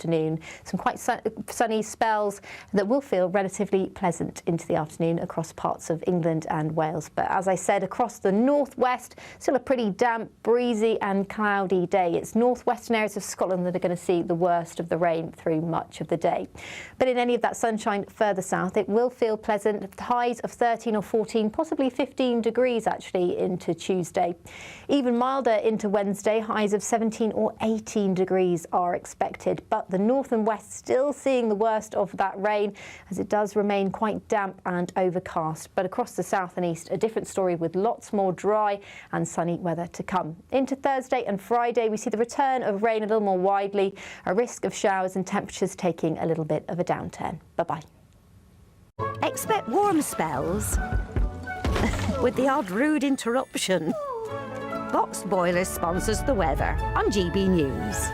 afternoon. Some quite sunny spells that will feel relatively pleasant into the afternoon across parts of England and Wales. But as I said, across the northwest, still a pretty damp, breezy and cloudy day. It's northwestern areas of Scotland that are going to see the worst of the rain through much of the day. But in any of that sunshine further south, it will feel pleasant. Highs of 13 or 14, possibly 15 degrees actually into Tuesday. Even milder into Wednesday, highs of 17 or 18 degrees are expected. But the north and west still seeing the worst of that rain, as it does remain quite damp and overcast. But across the south and east, a different story with lots more dry and sunny weather to come. Into Thursday and Friday, we see the return of rain a little more widely, a risk of showers and temperatures taking a little bit of a downturn. Bye-bye. Expect warm spells with the odd rude interruption. Box Boilers sponsors the weather on GB News.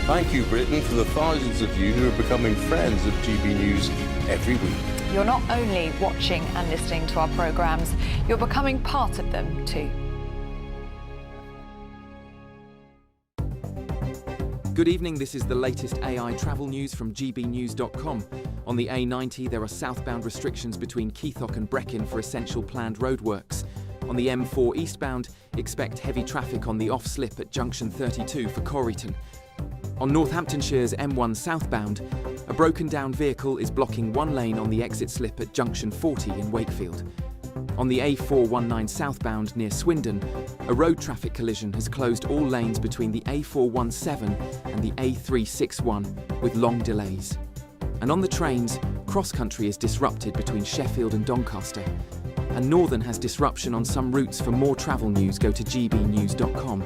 Thank you, Britain, for the thousands of you who are becoming friends of GB News every week. You're not only watching and listening to our programmes, you're becoming part of them too. Good evening, this is the latest AI travel news from gbnews.com. On the A90, there are southbound restrictions between Keithlock and Brecon for essential planned roadworks. On the M4 eastbound, expect heavy traffic on the off-slip at junction 32 for Corryton. On Northamptonshire's M1 southbound, a broken-down vehicle is blocking one lane on the exit slip at junction 40 in Wakefield. On the A419 southbound near Swindon, a road traffic collision has closed all lanes between the A417 and the A361 with long delays. And on the trains, cross-country is disrupted between Sheffield and Doncaster. And Northern has disruption on some routes. For more travel news, go to gbnews.com.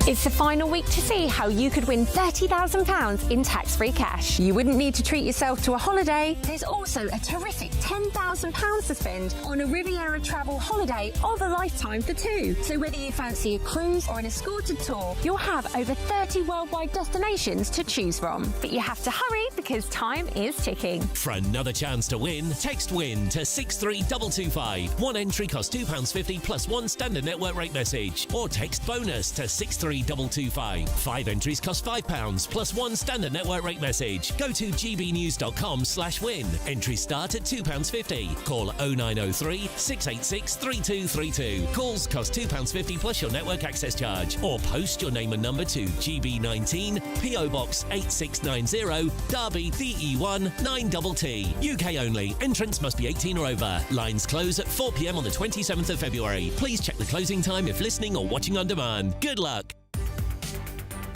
It's the final week to see how you could win £30,000 in tax-free cash. You wouldn't need to treat yourself to a holiday. There's also a terrific £10,000 to spend on a Riviera travel holiday of a lifetime for two. So whether you fancy a cruise or an escorted tour, you'll have over 30 worldwide destinations to choose from. But you have to hurry because time is ticking. For another chance to win, text WIN to 63225. One entry costs £2.50 plus one standard network rate message. Or text BONUS to 63225. 5 entries cost £5 plus one standard network rate message. Go to gbnews.com/win. Entries start at £2.50. Call 0903 686 3232. Calls cost £2.50 plus your network access charge. Or post your name and number to GB19 PO Box 8690 Derby DE1 9TT. UK only. Entrants must be 18 or over. Lines close at 4 p.m. on the 27th of February. Please check the closing time if listening or watching on demand. Good luck.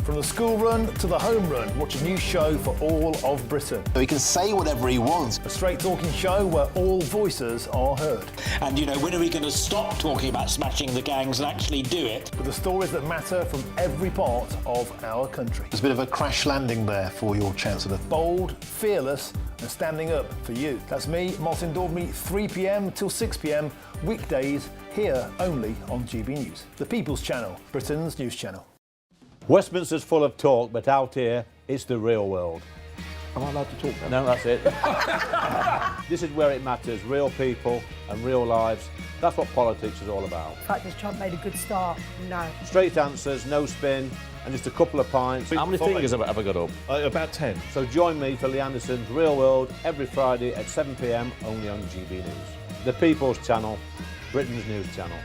From the school run to the home run, watch a new show for all of Britain. So he can say whatever he wants. A straight talking show where all voices are heard. And, you know, when are we going to stop talking about smashing the gangs and actually do it? With the stories that matter from every part of our country. There's a bit of a crash landing there for your Chancellor. Bold, fearless and standing up for you. That's me, Martin Daubney, 3 p.m. till 6 p.m, weekdays, here only on GB News. The People's Channel, Britain's news channel. Westminster's full of talk, but out here, it's the real world. Am I allowed to talk now? No, that's it. This is where it matters, real people and real lives. That's what politics is all about. In fact, has Trump made a good start? No. Straight answers, no spin, and just a couple of pints. How many fingers have I got up? About 10. So join me for Lee Anderson's Real World every Friday at 7 p.m, only on GB News. The People's Channel, Britain's news channel.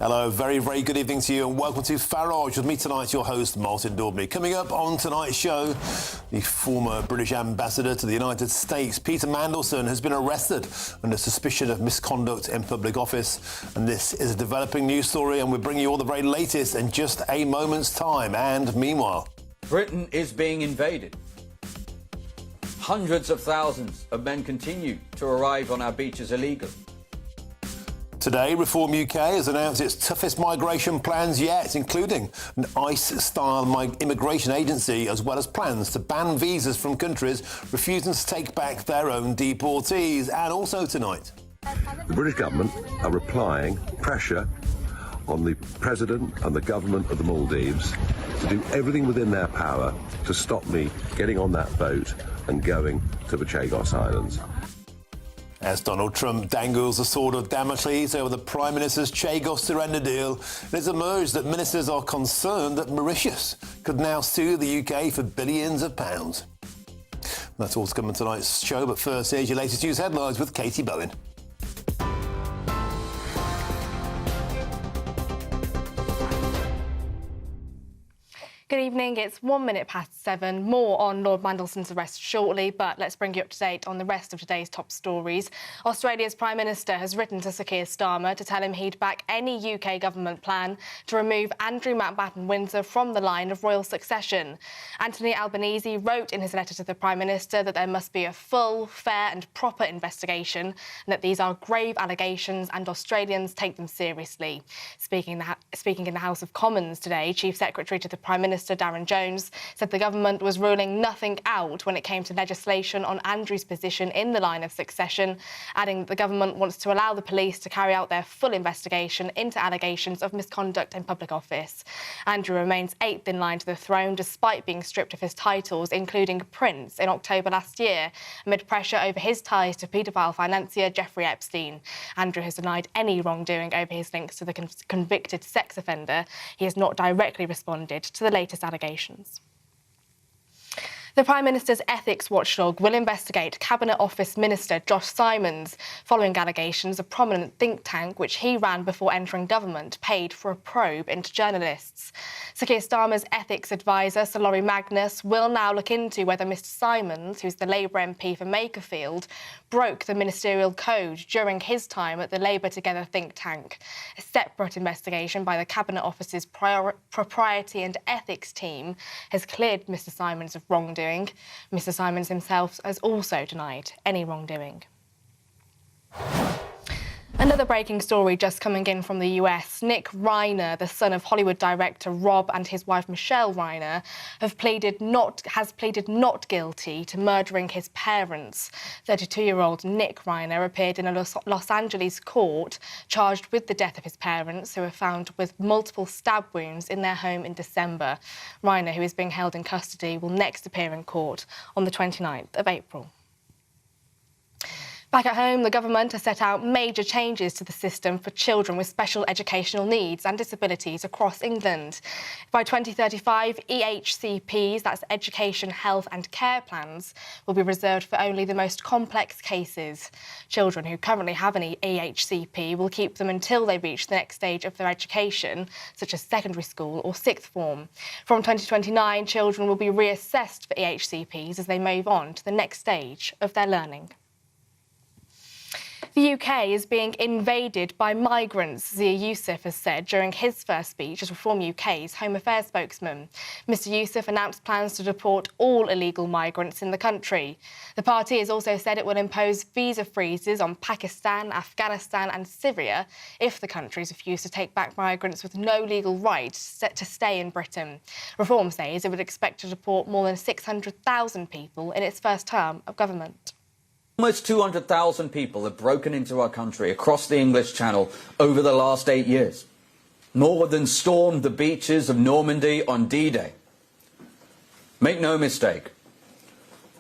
Hello, very, very good evening to you and welcome to Farage. With me tonight, your host, Martin Daubney. Coming up on tonight's show, the former British ambassador to the United States, Peter Mandelson, has been arrested under suspicion of misconduct in public office. And this is a developing news story, and we'll bring you all the very latest in just a moment's time. And meanwhile, Britain is being invaded. Hundreds of thousands of men continue to arrive on our beaches illegally. Today, Reform UK has announced its toughest migration plans yet, including an ICE-style immigration agency, as well as plans to ban visas from countries refusing to take back their own deportees. And also tonight, the British government are applying pressure on the President and the government of the Maldives to do everything within their power to stop me getting on that boat and going to the Chagos Islands. As Donald Trump dangles the sword of Damocles over the Prime Minister's Chagos surrender deal, it has emerged that ministers are concerned that Mauritius could now sue the UK for billions of pounds. That's all to come in tonight's show, but first, here's your latest news headlines with Katie Bowen. Good evening, it's 1 minute past 7. More on Lord Mandelson's arrest shortly, but let's bring you up to date on the rest of today's top stories. Australia's Prime Minister has written to Sir Keir Starmer to tell him he'd back any UK government plan to remove Andrew Mountbatten-Windsor from the line of royal succession. Anthony Albanese wrote in his letter to the Prime Minister that there must be a full, fair and proper investigation and that these are grave allegations and Australians take them seriously. Speaking in the House of Commons today, Chief Secretary to the Prime Minister Darren Jones said the government was ruling nothing out when it came to legislation on Andrew's position in the line of succession, adding that the government wants to allow the police to carry out their full investigation into allegations of misconduct in public office. Andrew remains 8th in line to the throne despite being stripped of his titles, including Prince, in October last year, amid pressure over his ties to paedophile financier Jeffrey Epstein. Andrew has denied any wrongdoing over his links to the convicted sex offender. He has not directly responded to the latest allegations. The Prime Minister's ethics watchdog will investigate Cabinet Office Minister Josh Simons following allegations a prominent think tank which he ran before entering government paid for a probe into journalists. Sir Keir Starmer's ethics advisor, Sir Laurie Magnus, will now look into whether Mr Simons, who's the Labour MP for Makerfield, broke the ministerial code during his time at the Labour Together think tank. A separate investigation by the Cabinet Office's Propriety and Ethics team has cleared Mr Simons of wrongdoing. Mr Simons himself has also denied any wrongdoing. Another breaking story just coming in from the US. Nick Reiner, the son of Hollywood director Rob and his wife Michelle Reiner, has pleaded not guilty to murdering his parents. 32-year-old Nick Reiner appeared in a Los Angeles court charged with the death of his parents, who were found with multiple stab wounds in their home in December. Reiner, who is being held in custody, will next appear in court on the 29th of April. Back at home, the government has set out major changes to the system for children with special educational needs and disabilities across England. By 2035, EHCPs, that's Education, Health and Care Plans, will be reserved for only the most complex cases. Children who currently have an EHCP will keep them until they reach the next stage of their education, such as secondary school or sixth form. From 2029, children will be reassessed for EHCPs as they move on to the next stage of their learning. The UK is being invaded by migrants, Zia Youssef has said during his first speech as Reform UK's Home Affairs spokesman. Mr Youssef announced plans to deport all illegal migrants in the country. The party has also said it will impose visa freezes on Pakistan, Afghanistan and Syria if the countries refuse to take back migrants with no legal right to stay in Britain. Reform says it would expect to deport more than 600,000 people in its first term of government. Almost 200,000 people have broken into our country across the English Channel over the last 8 years. More than stormed the beaches of Normandy on D-Day. Make no mistake,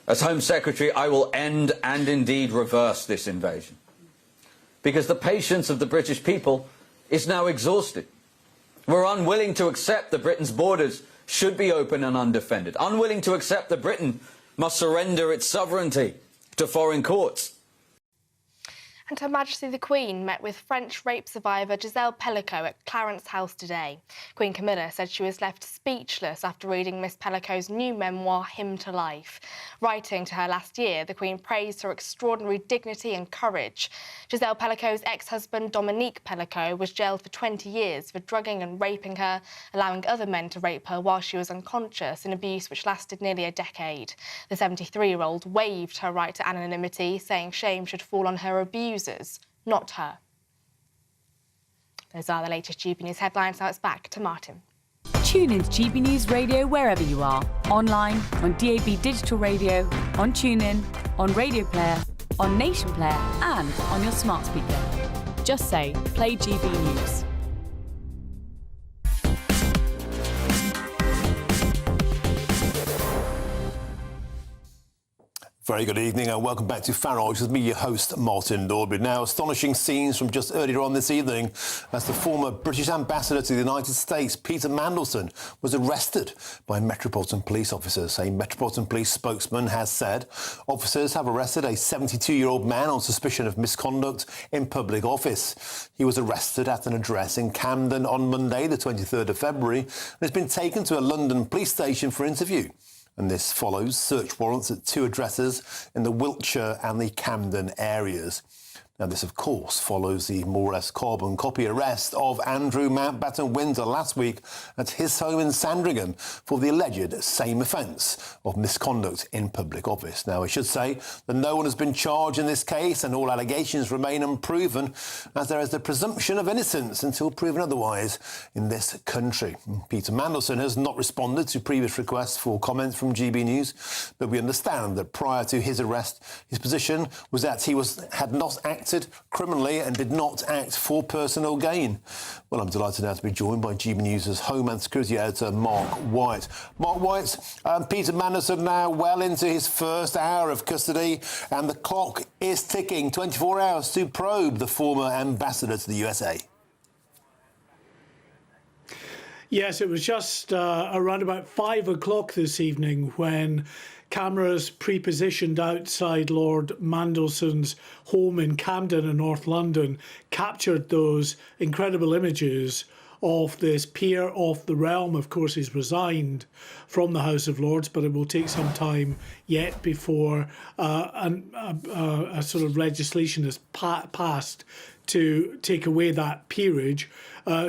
as Home Secretary, I will end and indeed reverse this invasion. Because the patience of the British people is now exhausted. We're unwilling to accept that Britain's borders should be open and undefended. Unwilling to accept that Britain must surrender its sovereignty to foreign courts. And Her Majesty the Queen met with French rape survivor Giselle Pellicot at Clarence House today. Queen Camilla said she was left speechless after reading Miss Pellicot's new memoir, Hymn to Life. Writing to her last year, the Queen praised her extraordinary dignity and courage. Giselle Pellicot's ex-husband, Dominique Pellicot, was jailed for 20 years for drugging and raping her, allowing other men to rape her while she was unconscious, an abuse which lasted nearly a decade. The 73-year-old waived her right to anonymity, saying shame should fall on her abusers, not her. Those are the latest GB News headlines. Now it's back to Martin. Tune in to GB News Radio wherever you are. Online, on DAB digital radio, on TuneIn, on Radio Player, on Nation Player and on your smart speaker. Just say, play GB News. Very good evening and welcome back to Farage with me, your host, Martin Dawdley. Now, astonishing scenes from just earlier on this evening as the former British ambassador to the United States, Peter Mandelson, was arrested by Metropolitan Police officers. A Metropolitan Police spokesman has said officers have arrested a 72-year-old man on suspicion of misconduct in public office. He was arrested at an address in Camden on Monday, the 23rd of February, and has been taken to a London police station for interview. And this follows search warrants at 2 addresses in the Wiltshire and the Camden areas. Now, this, of course, follows the more or less carbon copy arrest of Andrew Mountbatten Windsor last week at his home in Sandringham for the alleged same offence of misconduct in public office. Now, I should say that no one has been charged in this case and all allegations remain unproven, as there is the presumption of innocence until proven otherwise in this country. Peter Mandelson has not responded to previous requests for comments from GB News, but we understand that prior to his arrest, his position was that he had not acted criminally and did not act for personal gain. Well, I'm delighted now to be joined by GB News' Home and Security Editor, Mark White. Mark White, Peter Mandelson now well into his first hour of custody, and the clock is ticking 24 hours to probe the former ambassador to the USA. Yes, it was just around about 5 o'clock this evening when cameras pre-positioned outside Lord Mandelson's home in Camden in North London captured those incredible images of this peer of the realm. Of course, he's resigned from the House of Lords, but it will take some time yet before a sort of legislation is passed to take away that peerage.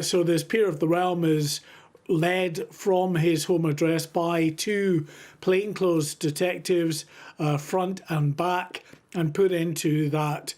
So this peer of the realm is led from his home address by 2 plainclothes detectives, front and back, and put into that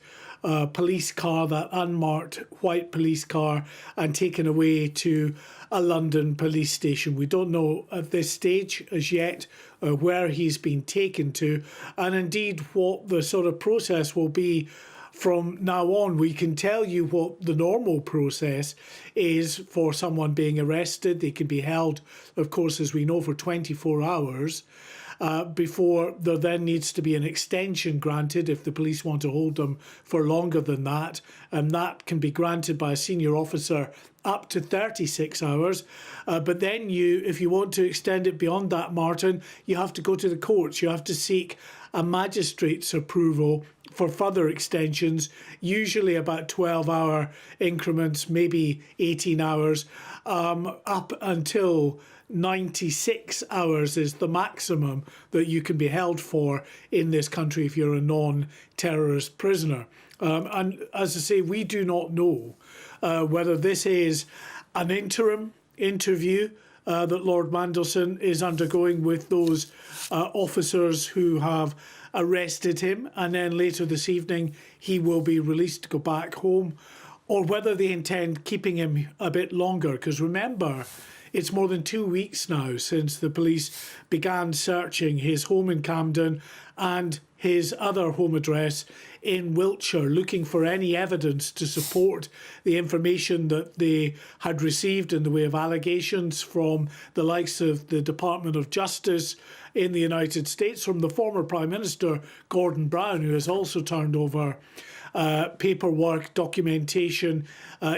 police car, that unmarked white police car, and taken away to a London police station. We don't know at this stage as yet where he's been taken to, and indeed what the sort of process will be from now on. We can tell you what the normal process is for someone being arrested. They can be held, of course, as we know, for 24 hours before there then needs to be an extension granted if the police want to hold them for longer than that. And that can be granted by a senior officer up to 36 hours. But then if you want to extend it beyond that, Martin, you have to go to the courts. You have to seek a magistrate's approval for further extensions, usually about 12-hour increments, maybe 18 hours, up until 96 hours is the maximum that you can be held for in this country if you're a non-terrorist prisoner. And as I say, we do not know whether this is an interim interview that Lord Mandelson is undergoing with those officers who have arrested him, and then later this evening he will be released to go back home, or whether they intend keeping him a bit longer. Because remember, it's more than 2 weeks now since the police began searching his home in Camden and his other home address in Wiltshire, looking for any evidence to support the information that they had received in the way of allegations from the likes of the Department of Justice in the United States, from the former Prime Minister, Gordon Brown, who has also turned over paperwork, documentation,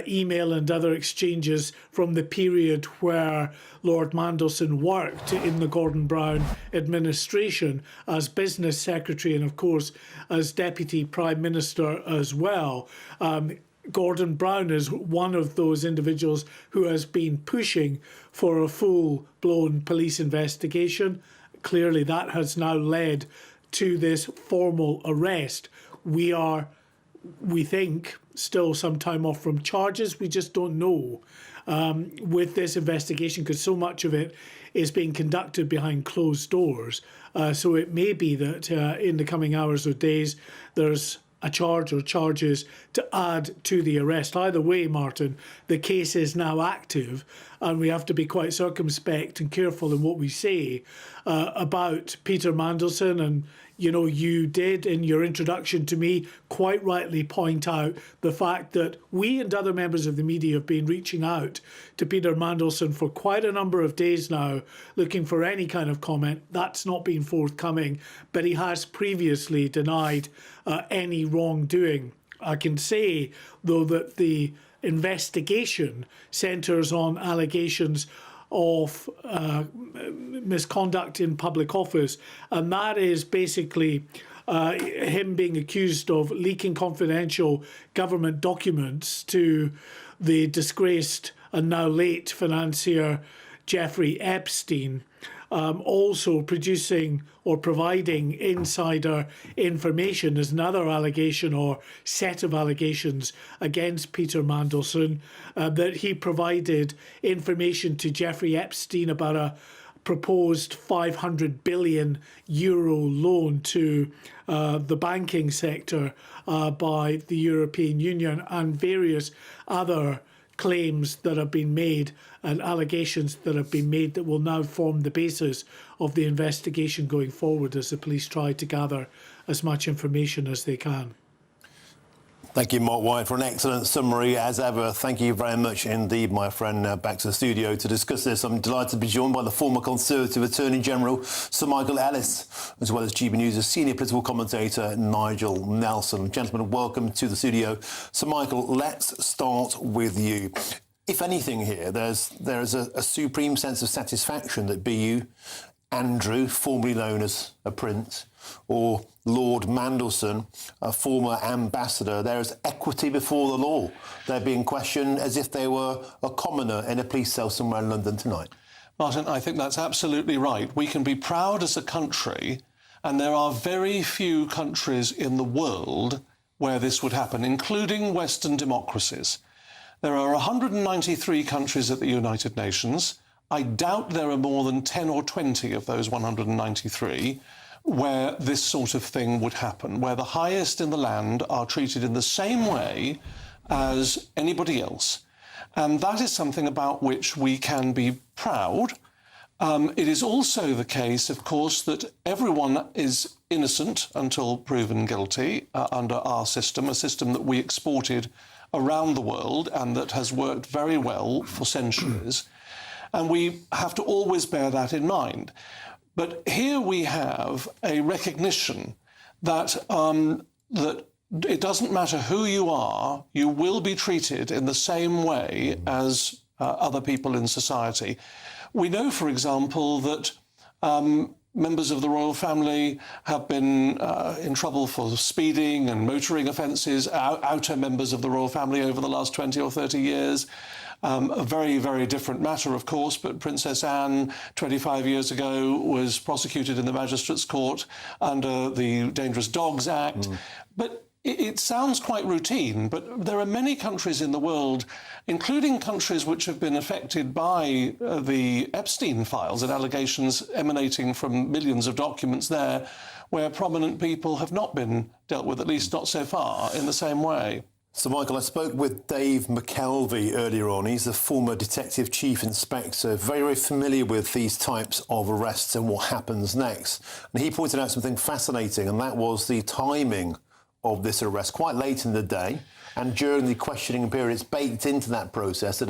email and other exchanges from the period where Lord Mandelson worked in the Gordon Brown administration as business secretary and, of course, as Deputy Prime Minister as well. Gordon Brown is one of those individuals who has been pushing for a full-blown police investigation. Clearly, that has now led to this formal arrest. We think, still some time off from charges. We just don't know with this investigation, because so much of it is being conducted behind closed doors. So it may be that in the coming hours or days, there's a charge or charges to add to the arrest. Either way, Martin, the case is now active, and we have to be quite circumspect and careful in what we say about Peter Mandelson. And you know, you did in your introduction to me quite rightly point out the fact that we and other members of the media have been reaching out to Peter Mandelson for quite a number of days now, looking for any kind of comment. That's not been forthcoming, but he has previously denied any wrongdoing. I can say, though, that the investigation centres on allegations of misconduct in public office, and that is basically him being accused of leaking confidential government documents to the disgraced and now late financier Jeffrey Epstein, also producing or providing insider information is another allegation or set of allegations against Peter Mandelson, that he provided information to Jeffrey Epstein about a proposed €500 billion loan to the banking sector by the European Union, and various other claims that have been made and allegations that have been made that will now form the basis of the investigation going forward as the police try to gather as much information as they can. Thank you, Mark White, for an excellent summary as ever. Thank you very much indeed, my friend. Back to the studio to discuss this. I'm delighted to be joined by the former Conservative Attorney General, Sir Michael Ellis, as well as GB News' senior political commentator, Nigel Nelson. Gentlemen, welcome to the studio. Sir Michael, let's start with you. If anything here, there's a supreme sense of satisfaction that be you, Andrew, formerly known as a prince, or Lord Mandelson, a former ambassador, there is equity before the law. They're being questioned as if they were a commoner in a police cell somewhere in London tonight. Martin, I think that's absolutely right. We can be proud as a country, and there are very few countries in the world where this would happen, including Western democracies. There are 193 countries at the United Nations. I doubt there are more than 10 or 20 of those 193 where this sort of thing would happen, where the highest in the land are treated in the same way as anybody else. And that is something about which we can be proud. It is also the case, of course, that everyone is innocent until proven guilty under our system, a system that we exported around the world and that has worked very well for centuries. And we have to always bear that in mind. But here we have a recognition that, that it doesn't matter who you are, you will be treated in the same way as other people in society. We know, for example, that members of the royal family have been in trouble for speeding and motoring offences, outer members of the royal family over the last 20 or 30 years. A very, very different matter, of course, but Princess Anne, 25 years ago, was prosecuted in the Magistrates' Court under the Dangerous Dogs Act. But it sounds quite routine, but there are many countries in the world, including countries which have been affected by the Epstein files and allegations emanating from millions of documents there, where prominent people have not been dealt with, at least not so far, in the same way. So, Michael, I spoke with Dave McKelvey earlier on. He's the former Detective Chief Inspector, very, very familiar with these types of arrests and what happens next. And he pointed out something fascinating, and that was the timing of this arrest, quite late in the day. And during the questioning period, it's baked into that process that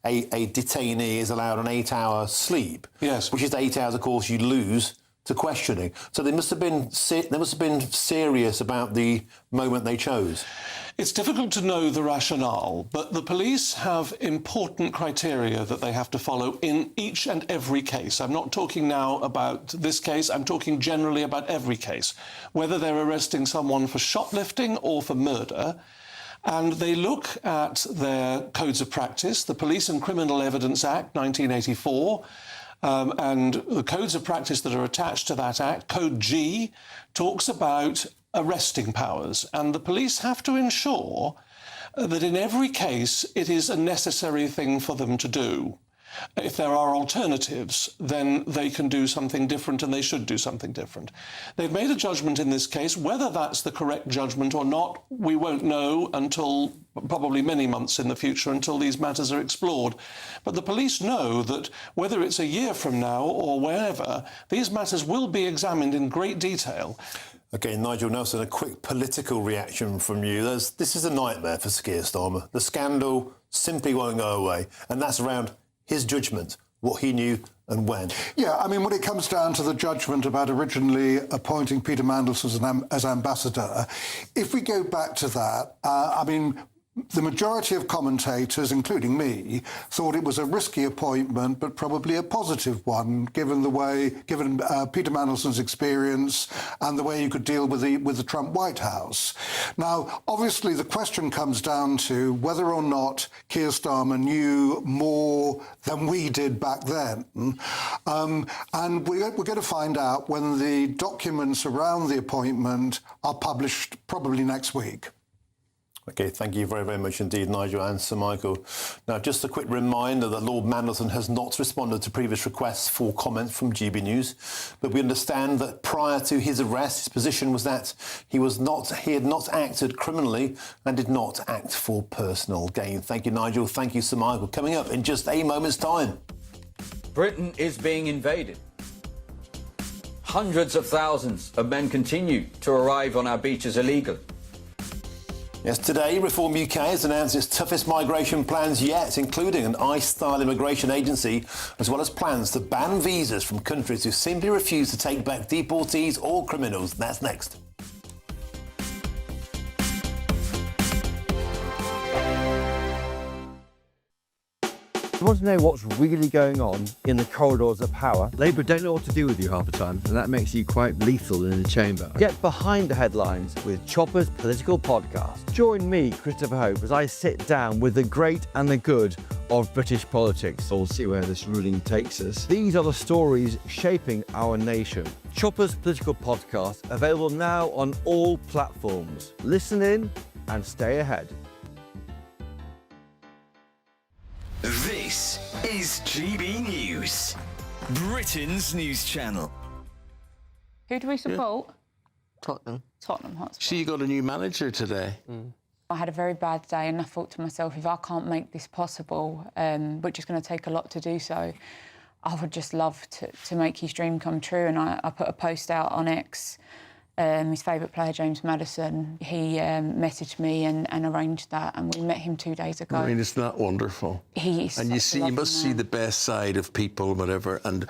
a detainee is allowed an 8-hour sleep. Yes. Which is 8 hours, of course, you lose to questioning. So they must have been serious about the moment they chose. It's difficult to know the rationale, but the police have important criteria that they have to follow in each and every case. I'm not talking now about this case, I'm talking generally about every case, whether they're arresting someone for shoplifting or for murder. And they look at their codes of practice, the Police and Criminal Evidence Act 1984, and the codes of practice that are attached to that act. Code G talks about arresting powers, and the police have to ensure that in every case it is a necessary thing for them to do. If there are alternatives, then they can do something different, and they should do something different. They've made a judgment in this case. Whether that's the correct judgment or not, we won't know until probably many months in the future, until these matters are explored. But the police know that whether it's a year from now or wherever, these matters will be examined in great detail. Okay, Nigel Nelson, a quick political reaction from you. This is a nightmare for Sir Keir Starmer. The scandal simply won't go away, and that's around his judgment, what he knew and when. Yeah, I mean, when it comes down to the judgment about originally appointing Peter Mandelson as ambassador, if we go back to that, I mean, the majority of commentators, including me, thought it was a risky appointment, but probably a positive one, given Peter Mandelson's experience and the way he could deal with the Trump White House. Now, obviously, the question comes down to whether or not Keir Starmer knew more than we did back then. And we're going to find out when the documents around the appointment are published probably next week. OK, thank you very, very much indeed, Nigel and Sir Michael. Now, just a quick reminder that Lord Mandelson has not responded to previous requests for comment from GB News, but we understand that prior to his arrest, his position was that he had not acted criminally and did not act for personal gain. Thank you, Nigel. Thank you, Sir Michael. Coming up in just a moment's time. Britain is being invaded. Hundreds of thousands of men continue to arrive on our beaches illegally. Yes, today, Reform UK has announced its toughest migration plans yet, including an ICE-style immigration agency, as well as plans to ban visas from countries who simply refuse to take back deportees or criminals. That's next. You want to know what's really going on in the corridors of power? Labour don't know what to do with you half the time, and that makes you quite lethal in the chamber. Get behind the headlines with Chopper's Political Podcast. Join me, Christopher Hope, as I sit down with the great and the good of British politics. We'll see where this ruling takes us. These are the stories shaping our nation. Chopper's Political Podcast, available now on all platforms. Listen in and stay ahead. This is GB News, Britain's news channel. Who do we support? Tottenham. Tottenham Hotspur. So you got a new manager today. I had a very bad day and I thought to myself, if I can't make this possible, which is going to take a lot to do so, I would just love to make his dream come true. And I put a post out on X. His favourite player, James Mandelson, he messaged me and arranged that, and we met him 2 days ago. I mean, isn't that wonderful? He is. And you must see the best side of people, whatever. And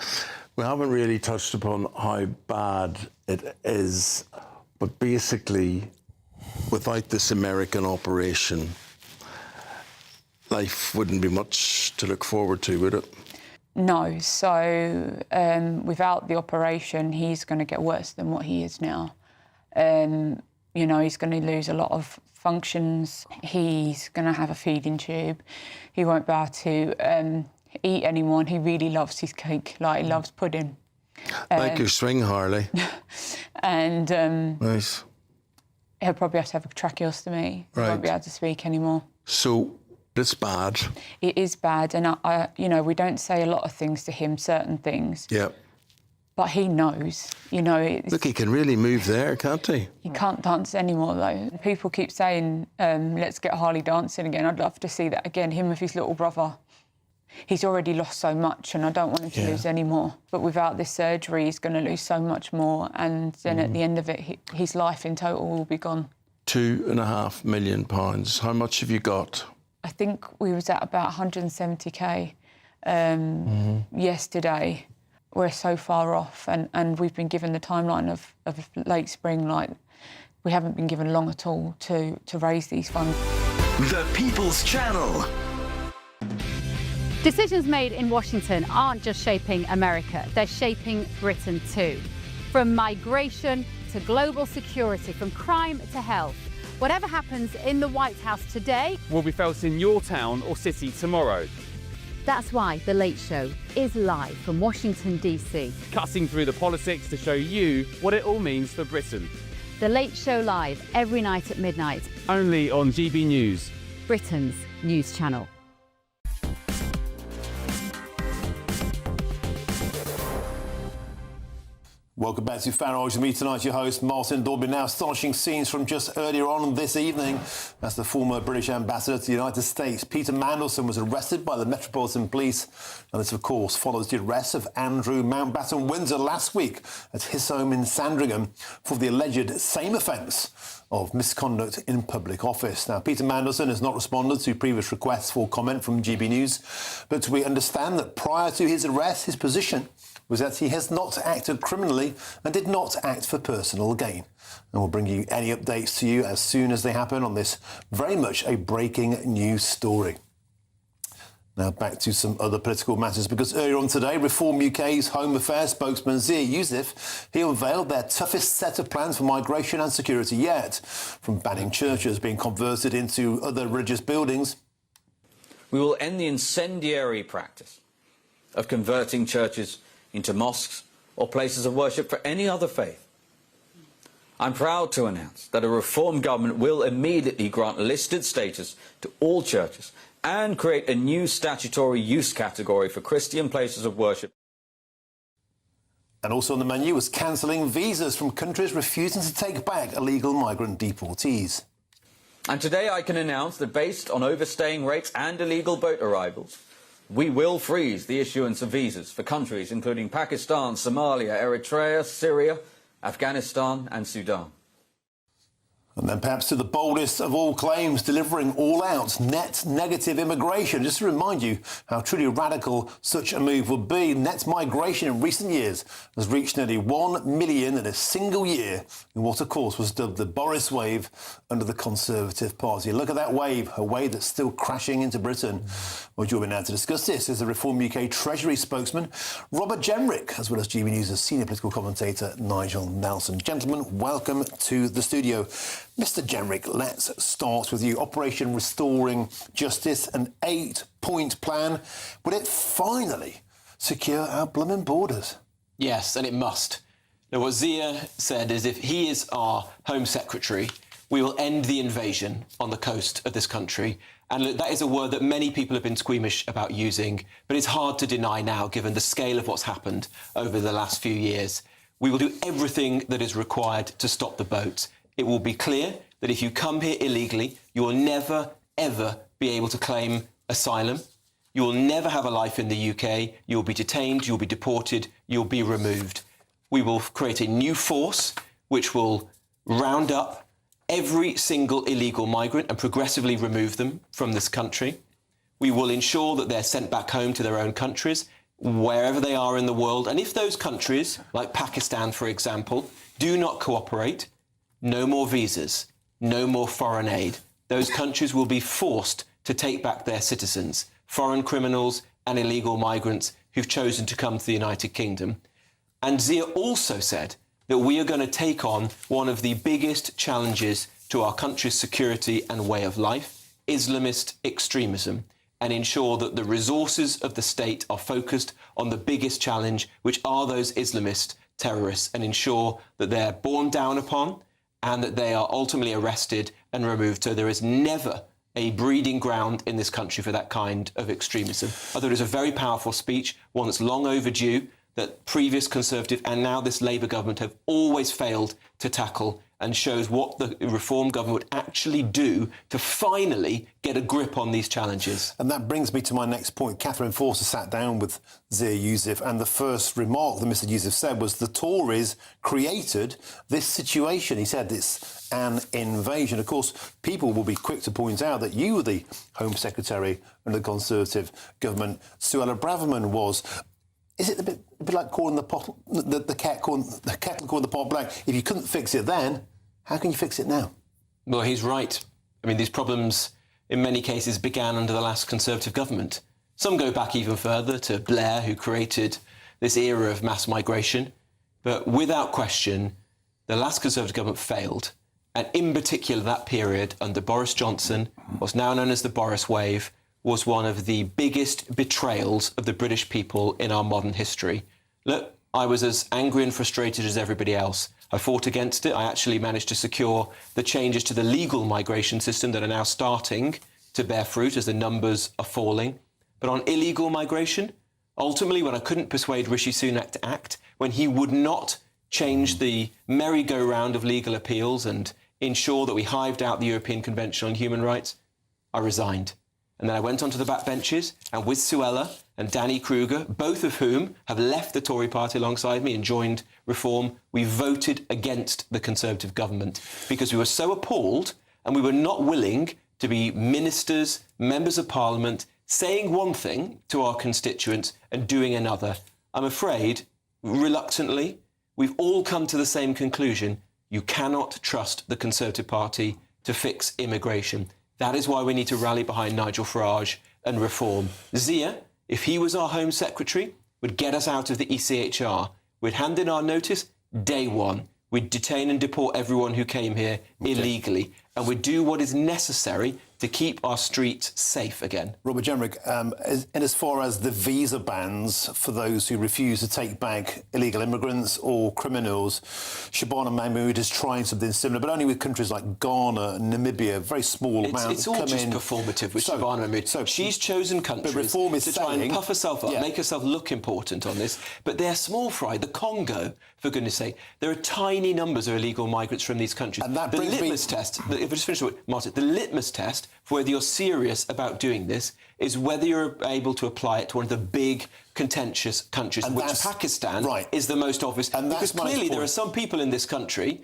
we haven't really touched upon how bad it is, but basically, without this American operation, life wouldn't be much to look forward to, would it? No, so without the operation, he's going to get worse than what he is now. You know, he's going to lose a lot of functions. He's going to have a feeding tube. He won't be able to eat anymore, and he really loves his cake, like he loves pudding. Like your swing, Harley. And nice. He'll probably have to have a tracheostomy. He won't be able to speak anymore. So it's bad. It is bad, and I, you know, we don't say a lot of things to him, certain things. Yeah. But he knows, you know. Look, he can really move there, can't he? He can't dance anymore, though. People keep saying, let's get Harley dancing again. I'd love to see that again, him with his little brother. He's already lost so much, and I don't want him to lose any more. But without this surgery, he's going to lose so much more, and then at the end of it, his life in total will be gone. £2.5 million. How much have you got? I think we was at about 170k yesterday. We're so far off, and we've been given the timeline of late spring. Like, we haven't been given long at all to raise these funds. The People's Channel. Decisions made in Washington aren't just shaping America, they're shaping Britain too. From migration to global security, from crime to health. Whatever happens in the White House today will be felt in your town or city tomorrow. That's why The Late Show is live from Washington, D.C. Cutting through the politics to show you what it all means for Britain. The Late Show live every night at midnight. Only on GB News, Britain's news channel. Welcome back to Farage. With me tonight, your host, Martin Dorby. Now, astonishing scenes from just earlier on this evening. That's the former British ambassador to the United States, Peter Mandelson, was arrested by the Metropolitan Police. And this, of course, follows the arrest of Andrew Mountbatten Windsor last week at his home in Sandringham for the alleged same offence of misconduct in public office. Now, Peter Mandelson has not responded to previous requests for comment from GB News, but we understand that prior to his arrest, his position was that he has not acted criminally and did not act for personal gain. And we'll bring you any updates to you as soon as they happen on this very much a breaking news story. Now back to some other political matters, because earlier on today, Reform UK's Home Affairs spokesman Zia Youssef, he unveiled their toughest set of plans for migration and security yet, from banning churches being converted into other religious buildings. We will end the incendiary practice of converting churches into mosques or places of worship for any other faith. I'm proud to announce that a Reform government will immediately grant listed status to all churches and create a new statutory use category for Christian places of worship. And also on the menu was cancelling visas from countries refusing to take back illegal migrant deportees. And today I can announce that based on overstaying rates and illegal boat arrivals, we will freeze the issuance of visas for countries including Pakistan, Somalia, Eritrea, Syria, Afghanistan and Sudan. And then perhaps to the boldest of all claims, delivering all-out net negative immigration. Just to remind you how truly radical such a move would be, net migration in recent years has reached nearly 1 million in a single year in what, of course, was dubbed the Boris wave under the Conservative Party. Look at that wave, a wave that's still crashing into Britain. Well, joining me now to discuss this is the Reform UK Treasury spokesman, Robert Jenrick, as well as GB News' senior political commentator, Nigel Nelson. Gentlemen, welcome to the studio. Mr. Jenrick, let's start with you. Operation Restoring Justice, an 8-point plan. Will it finally secure our blooming borders? Yes, and it must. Now, what Zia said is if he is our Home Secretary, we will end the invasion on the coast of this country. And look, that is a word that many people have been squeamish about using, but it's hard to deny now, given the scale of what's happened over the last few years. We will do everything that is required to stop the boats. It will be clear that if you come here illegally, you will never, ever be able to claim asylum. You will never have a life in the UK. You will be detained, you will be deported, you will be removed. We will create a new force which will round up every single illegal migrant and progressively remove them from this country. We will ensure that they're sent back home to their own countries, wherever they are in the world. And if those countries, like Pakistan, for example, do not cooperate, no more visas, no more foreign aid. Those countries will be forced to take back their citizens, foreign criminals and illegal migrants who've chosen to come to the United Kingdom. And Zia also said that we are going to take on one of the biggest challenges to our country's security and way of life, Islamist extremism, and ensure that the resources of the state are focused on the biggest challenge, which are those Islamist terrorists, and ensure that they're borne down upon and that they are ultimately arrested and removed. So there is never a breeding ground in this country for that kind of extremism. I thought it was a very powerful speech, one that's long overdue, that previous Conservative and now this Labour government have always failed to tackle, and shows what the Reform government would actually do to finally get a grip on these challenges. And that brings me to my next point. Catherine Forster sat down with Zia Youssef, and the first remark that Mr Youssef said was the Tories created this situation. He said it's an invasion. Of course, people will be quick to point out that you were the Home Secretary under the Conservative government. Suella Braverman was. Is it a bit like calling the kettle calling the pot black? If you couldn't fix it then, how can you fix it now? Well, he's right. I mean, these problems, in many cases, began under the last Conservative government. Some go back even further to Blair, who created this era of mass migration. But without question, the last Conservative government failed. And in particular, that period under Boris Johnson, what's now known as the Boris wave, was one of the biggest betrayals of the British people in our modern history. Look, I was as angry and frustrated as everybody else. I fought against it. I actually managed to secure the changes to the legal migration system that are now starting to bear fruit as the numbers are falling. But on illegal migration, ultimately, when I couldn't persuade Rishi Sunak to act, when he would not change the merry-go-round of legal appeals and ensure that we hived out the European Convention on Human Rights, I resigned. And then I went onto the backbenches, and with Suella and Danny Kruger, both of whom have left the Tory party alongside me and joined Reform, we voted against the Conservative government because we were so appalled and we were not willing to be ministers, members of Parliament, saying one thing to our constituents and doing another. I'm afraid, reluctantly, we've all come to the same conclusion. You cannot trust the Conservative Party to fix immigration. That is why we need to rally behind Nigel Farage and Reform. Zia, if he was our Home Secretary, would get us out of the ECHR. We'd hand in our notice day one. We'd detain and deport everyone who came here illegally. And we'd do what is necessary to keep our streets safe again. Robert Jenrick, in as far as the visa bans for those who refuse to take back illegal immigrants or criminals, Shabana Mahmood is trying something similar, but only with countries like Ghana and Namibia, very small amounts. It's all just performative with Shabana Mahmood. So she's chosen countries to try and puff herself up, make herself look important on this, but they're small fry. The Congo, for goodness sake, there are tiny numbers of illegal migrants from these countries. And that brings litmus test, if I just finish with Martin, the litmus test for whether you're serious about doing this is whether you're able to apply it to one of the big contentious countries, which Pakistan is the most obvious. Because clearly there are some people in this country,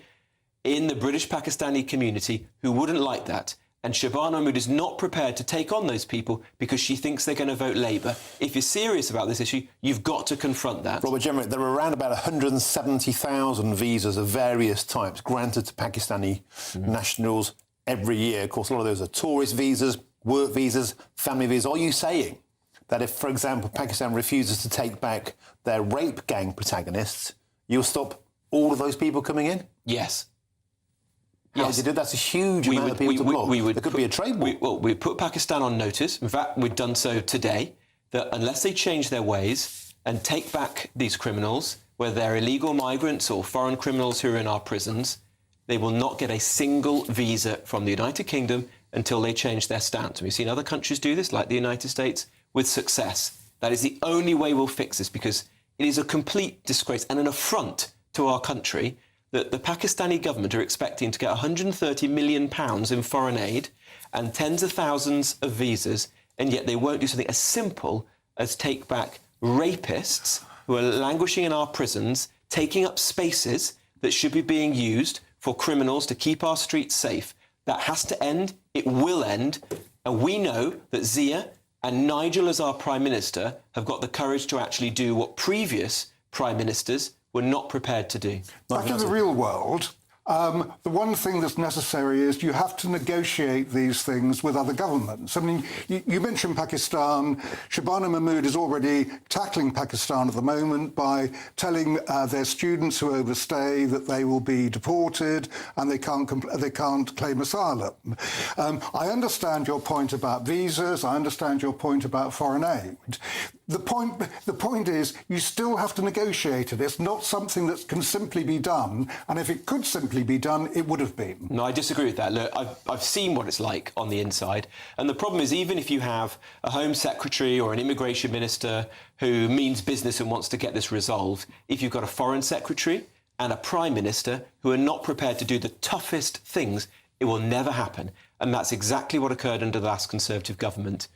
in the British-Pakistani community, who wouldn't like that. And Shabana Mahmood is not prepared to take on those people because she thinks they're going to vote Labour. If you're serious about this issue, you've got to confront that. Robert Jenrick, there are around about 170,000 visas of various types granted to Pakistani nationals every year. Of course, a lot of those are tourist visas, work visas, family visas. Are you saying that if, for example, Pakistan refuses to take back their rape gang protagonists, you'll stop all of those people coming in? Yes. How would you do? That's a huge amount of people to block. There could be a trade war. We put Pakistan on notice. In fact, we've done so today, that unless they change their ways and take back these criminals, whether they're illegal migrants or foreign criminals who are in our prisons, they will not get a single visa from the United Kingdom until they change their stance. We've seen other countries do this, like the United States, with success. That is the only way we'll fix this, because it is a complete disgrace and an affront to our country that the Pakistani government are expecting to get £130 million in foreign aid and tens of thousands of visas, and yet they won't do something as simple as take back rapists who are languishing in our prisons, taking up spaces that should be being used for criminals to keep our streets safe. That has to end. It will end. And we know that Zia and Nigel, as our Prime Minister, have got the courage to actually do what previous Prime Ministers were not prepared to do. Back in the real world, the one thing that's necessary is you have to negotiate these things with other governments. I mean, you mentioned Pakistan. Shabana Mahmood is already tackling Pakistan at the moment by telling their students who overstay that they will be deported and they can't claim asylum. I understand your point about visas. I understand your point about foreign aid. The point is you still have to negotiate it. It's not something that can simply be done. And if it could simply be done, it would have been. No, I disagree with that. Look, I've seen what it's like on the inside. And the problem is, even if you have a Home Secretary or an Immigration Minister who means business and wants to get this resolved, if you've got a Foreign Secretary and a Prime Minister who are not prepared to do the toughest things, it will never happen. And that's exactly what occurred under the last Conservative government.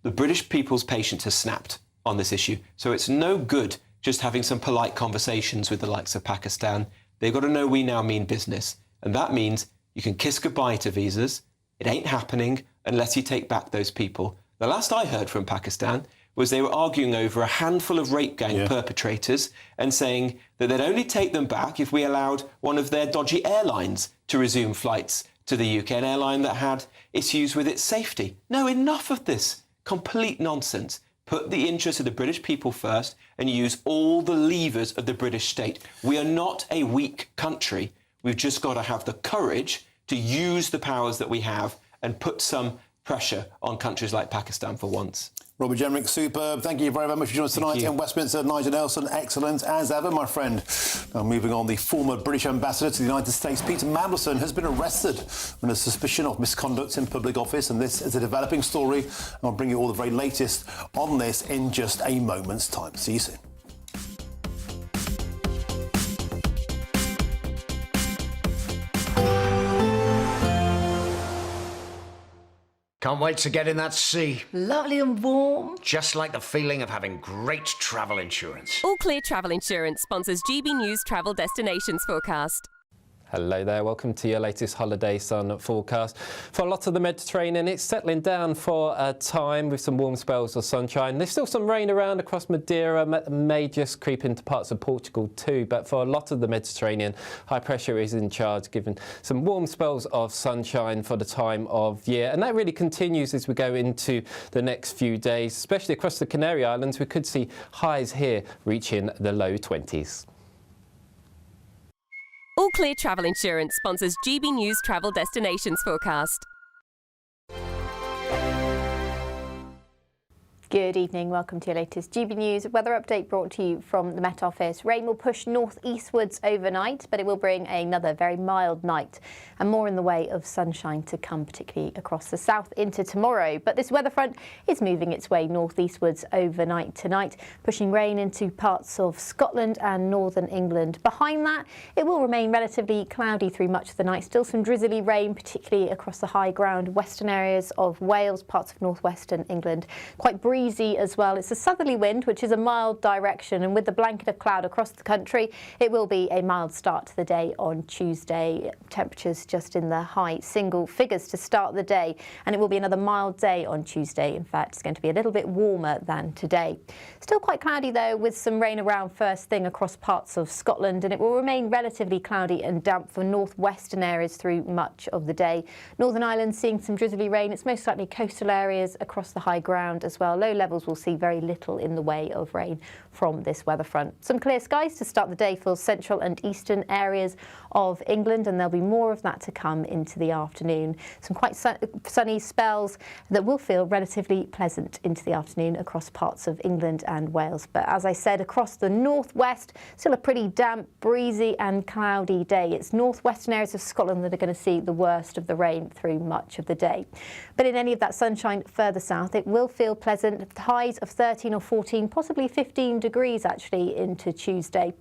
The British people's patience has snapped on this issue. So it's no good just having some polite conversations with the likes of Pakistan. They've got to know we now mean business. And that means you can kiss goodbye to visas. It ain't happening unless you take back those people. The last I heard from Pakistan was they were arguing over a handful of rape gang perpetrators and saying that they'd only take them back if we allowed one of their dodgy airlines to resume flights to the UK, an airline that had issues with its safety. No, enough of this. Complete nonsense. Put the interests of the British people first and use all the levers of the British state. We are not a weak country. We've just got to have the courage to use the powers that we have and put some pressure on countries like Pakistan for once. Robert Jenrick, superb. Thank you very much for joining us tonight in Westminster. Nigel Nelson, excellent as ever, my friend. Now, moving on, the former British ambassador to the United States, Peter Mandelson, has been arrested under suspicion of misconduct in public office, and this is a developing story. I'll bring you all the very latest on this in just a moment's time. See you soon. Can't wait to get in that sea. Lovely and warm. Just like the feeling of having great travel insurance. All Clear Travel Insurance sponsors GB News Travel Destinations Forecast. Hello there, welcome to your latest holiday sun forecast. For a lot of the Mediterranean, it's settling down for a time with some warm spells of sunshine. There's still some rain around across Madeira, may just creep into parts of Portugal too, but for a lot of the Mediterranean, high pressure is in charge, giving some warm spells of sunshine for the time of year. And that really continues as we go into the next few days, especially across the Canary Islands. We could see highs here reaching the low 20s. All Clear Travel Insurance sponsors GB News Travel Destinations Forecast. Good evening, welcome to your latest GB News weather update brought to you from the Met Office. Rain will push north-eastwards overnight, but it will bring another very mild night and more in the way of sunshine to come, particularly across the south into tomorrow. But this weather front is moving its way north-eastwards overnight tonight, pushing rain into parts of Scotland and northern England. Behind that, it will remain relatively cloudy through much of the night. Still some drizzly rain, particularly across the high ground, western areas of Wales, parts of northwestern England. Quite breezy as well. It's a southerly wind, which is a mild direction, and with the blanket of cloud across the country, it will be a mild start to the day on Tuesday. Temperatures just in the high single figures to start the day, and it will be another mild day on Tuesday. In fact, it's going to be a little bit warmer than today. Still quite cloudy though, with some rain around first thing across parts of Scotland, and it will remain relatively cloudy and damp for northwestern areas through much of the day. Northern Ireland seeing some drizzly rain. It's most likely coastal areas across the high ground as well. Low levels will see very little in the way of rain from this weather front. Some clear skies to start the day for central and eastern areas of England, and there'll be more of that to come into the afternoon. Some quite sunny spells that will feel relatively pleasant into the afternoon across parts of England and Wales. But as I said, across the northwest, still a pretty damp, breezy and cloudy day. It's northwestern areas of Scotland that are going to see the worst of the rain through much of the day. But in any of that sunshine further south, it will feel pleasant. Highs of 13 or 14, possibly 15 degrees actually into Tuesday.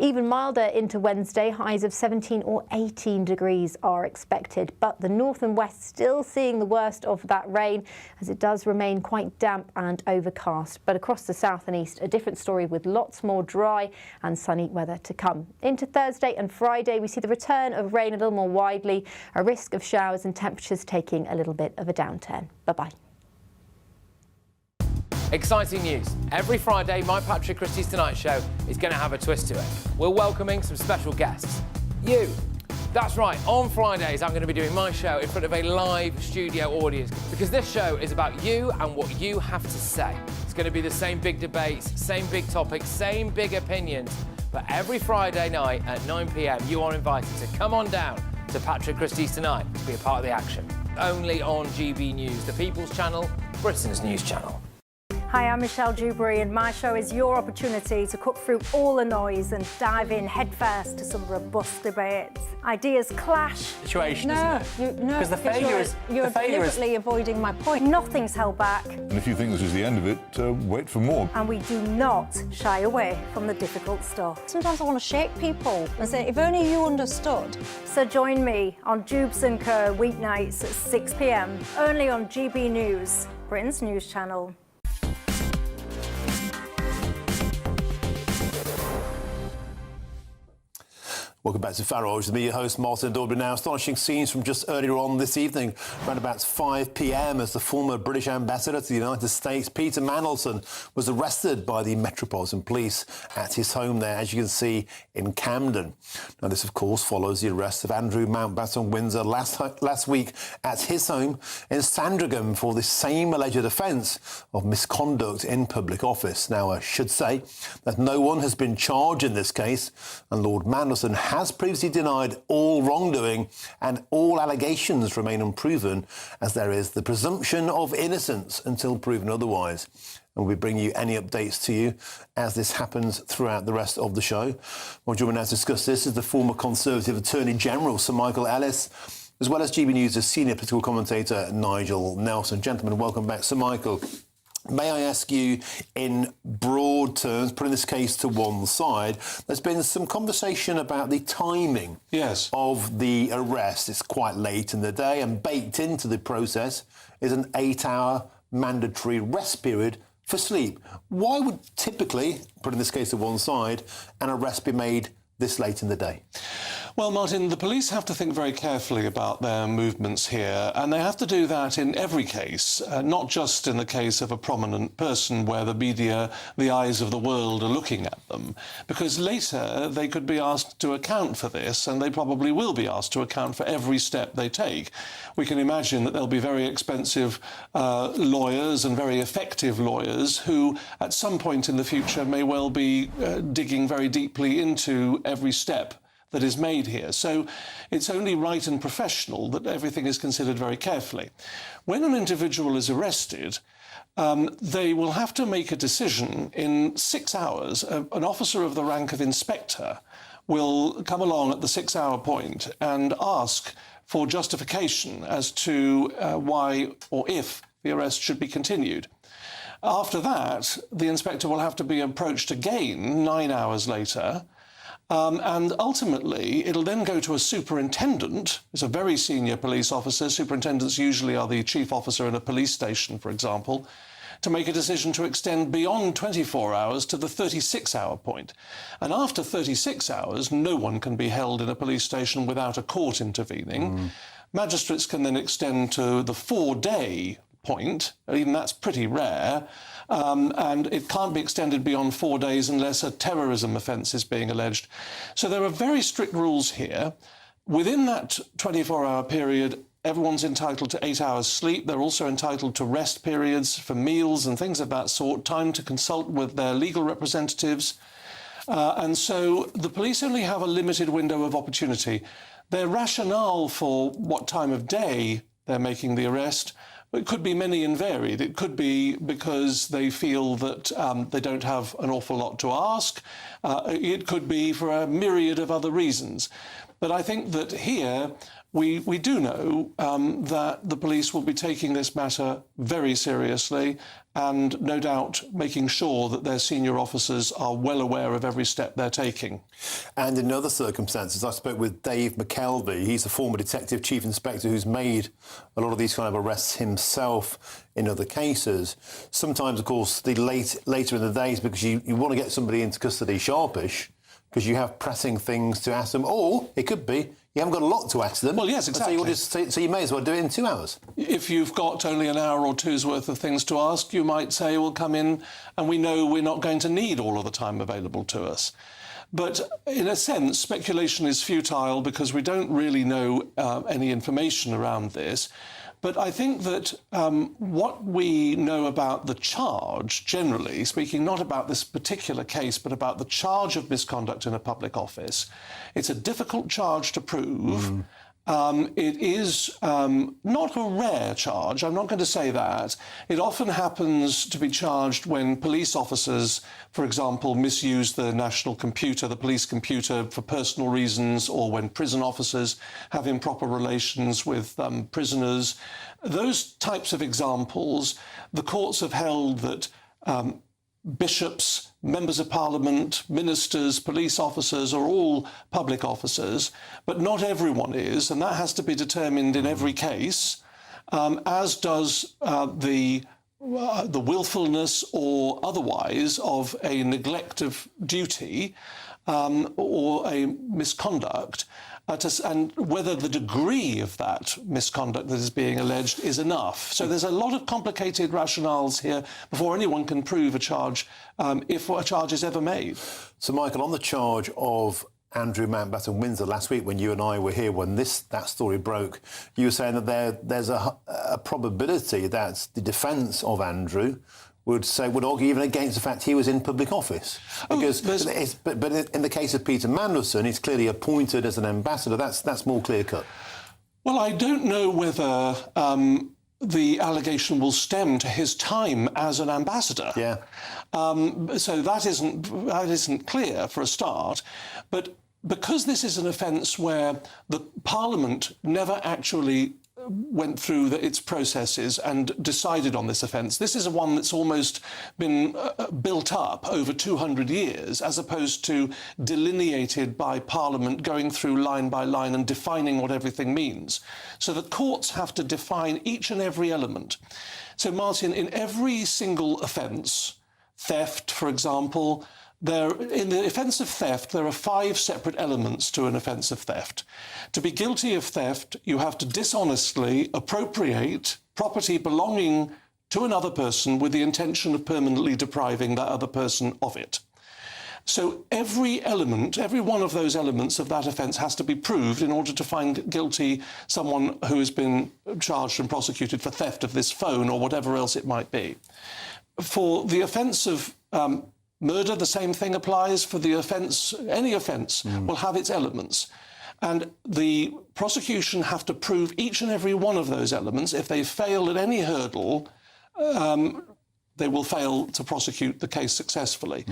Even milder into Wednesday, highs of 17 or 18 degrees are expected. But the north and west still seeing the worst of that rain, as it does remain quite damp and overcast. But across the south and east, a different story with lots more dry and sunny weather to come. Into Thursday and Friday, we see the return of rain a little more widely, a risk of showers and temperatures taking a little bit of a downturn. Bye-bye. Exciting news. Every Friday, my Patrick Christie's Tonight Show is going to have a twist to it. We're welcoming some special guests. You. That's right, on Fridays I'm going to be doing my show in front of a live studio audience, because this show is about you and what you have to say. It's going to be the same big debates, same big topics, same big opinions. But every Friday night at 9 p.m, you are invited to come on down to Patrick Christie's Tonight to be a part of the action. Only on GB News, the People's Channel, Britain's news channel. Hi, I'm Michelle Dewberry, and my show is your opportunity to cut through all the noise and dive in headfirst to some robust debates. Ideas clash. Situation, isn't it? No, Because the failure is... You're the failure deliberately avoiding my point. Nothing's held back. And if you think this is the end of it, wait for more. And we do not shy away from the difficult stuff. Sometimes I want to shake people and say, if only you understood. So join me on Jubes & Co. weeknights at 6 p.m, only on GB News, Britain's news channel. Welcome back to Farage, with me, your host, Martin Daubry. Now, astonishing scenes from just earlier on this evening, around about 5 p.m, as the former British ambassador to the United States, Peter Mandelson, was arrested by the Metropolitan Police at his home there, as you can see, in Camden. Now, this, of course, follows the arrest of Andrew Mountbatten-Windsor last week at his home in Sandringham for the same alleged offence of misconduct in public office. Now, I should say that no one has been charged in this case, and Lord Mandelson has previously denied all wrongdoing, and all allegations remain unproven, as there is the presumption of innocence until proven otherwise. And we'll bring you any updates to you as this happens throughout the rest of the show. Well, joining us to discuss this is the former Conservative Attorney General, Sir Michael Ellis, as well as GB News' senior political commentator, Nigel Nelson. Gentlemen, welcome back. Sir Michael, May I ask you, in broad terms, putting this case to one side, there's been some conversation about the timing of the arrest. It's quite late in the day, and baked into the process is an 8-hour mandatory rest period for sleep. Why would typically, putting this case to one side, an arrest be made this late in the day? Well, Martin, the police have to think very carefully about their movements here, and they have to do that in every case, not just in the case of a prominent person where the media, the eyes of the world are looking at them, because later they could be asked to account for this, and they probably will be asked to account for every step they take. We can imagine that there'll be very expensive lawyers and very effective lawyers who, at some point in the future, may well be digging very deeply into every step that is made here. So it's only right and professional that everything is considered very carefully. When an individual is arrested, they will have to make a decision in 6 hours. An officer of the rank of inspector will come along at the 6-hour point and ask for justification as to why or if the arrest should be continued. After that, the inspector will have to be approached again 9 hours later, and ultimately, it'll then go to a superintendent. It's a very senior police officer. Superintendents usually are the chief officer in a police station, for example, to make a decision to extend beyond 24 hours to the 36-hour point. And after 36 hours, no one can be held in a police station without a court intervening. Magistrates can then extend to the 4-day point. Even that's pretty rare. And it can't be extended beyond 4 days unless a terrorism offence is being alleged. So there are very strict rules here. Within that 24-hour period, everyone's entitled to 8 hours sleep. They're also entitled to rest periods for meals and things of that sort, time to consult with their legal representatives. And so the police only have a limited window of opportunity. Their rationale for what time of day they're making the arrest, it could be many and varied. It could be because they feel that they don't have an awful lot to ask. It could be for a myriad of other reasons. But I think that here we do know that the police will be taking this matter very seriously and no doubt making sure that their senior officers are well aware of every step they're taking. And in other circumstances, I spoke with Dave McKelvey. He's a former detective chief inspector who's made a lot of these kind of arrests himself in other cases. Sometimes, of course, later in the days, because you want to get somebody into custody sharpish, because you have pressing things to ask them, or it could be you haven't got a lot to ask them. Well, yes, exactly. So you may as well do it in 2 hours. If you've got only an hour or two's worth of things to ask, you might say, we'll come in and we know we're not going to need all of the time available to us. But in a sense, speculation is futile because we don't really know any information around this. But I think that what we know about the charge, generally speaking, not about this particular case, but about the charge of misconduct in a public office, it's a difficult charge to prove. It is not a rare charge, I'm not going to say that. It often happens to be charged when police officers, for example, misuse the national computer, the police computer, for personal reasons, or when prison officers have improper relations with prisoners. Those types of examples, the courts have held that bishops, members of parliament, ministers, police officers are all public officers, but not everyone is, and that has to be determined in every case, as does the willfulness or otherwise of a neglect of duty or a misconduct. And whether the degree of that misconduct that is being alleged is enough. So there's a lot of complicated rationales here before anyone can prove a charge, if a charge is ever made. So, Michael, on the charge of Andrew Mountbatten Windsor last week, when you and I were here, when that story broke, you were saying that there's a probability that the defence of Andrew would argue even against the fact he was in public office. Because but in the case of Peter Mandelson, he's clearly appointed as an ambassador. That's more clear-cut. Well, I don't know whether the allegation will stem to his time as an ambassador. Yeah. So that isn't clear for a start. But because this is an offence where the Parliament never actually went through its processes and decided on this offence. This is one that's almost been built up over 200 years, as opposed to delineated by Parliament going through line by line and defining what everything means. So the courts have to define each and every element. So, Martin, in every single offence, theft, for example, in the offence of theft, there are 5 separate elements to an offence of theft. To be guilty of theft, you have to dishonestly appropriate property belonging to another person with the intention of permanently depriving that other person of it. So every element, every one of those elements of that offence has to be proved in order to find guilty someone who has been charged and prosecuted for theft of this phone or whatever else it might be. For the offence of murder, the same thing applies. For the offence, any offence will have its elements. And the prosecution have to prove each and every one of those elements. If they fail at any hurdle, they will fail to prosecute the case successfully.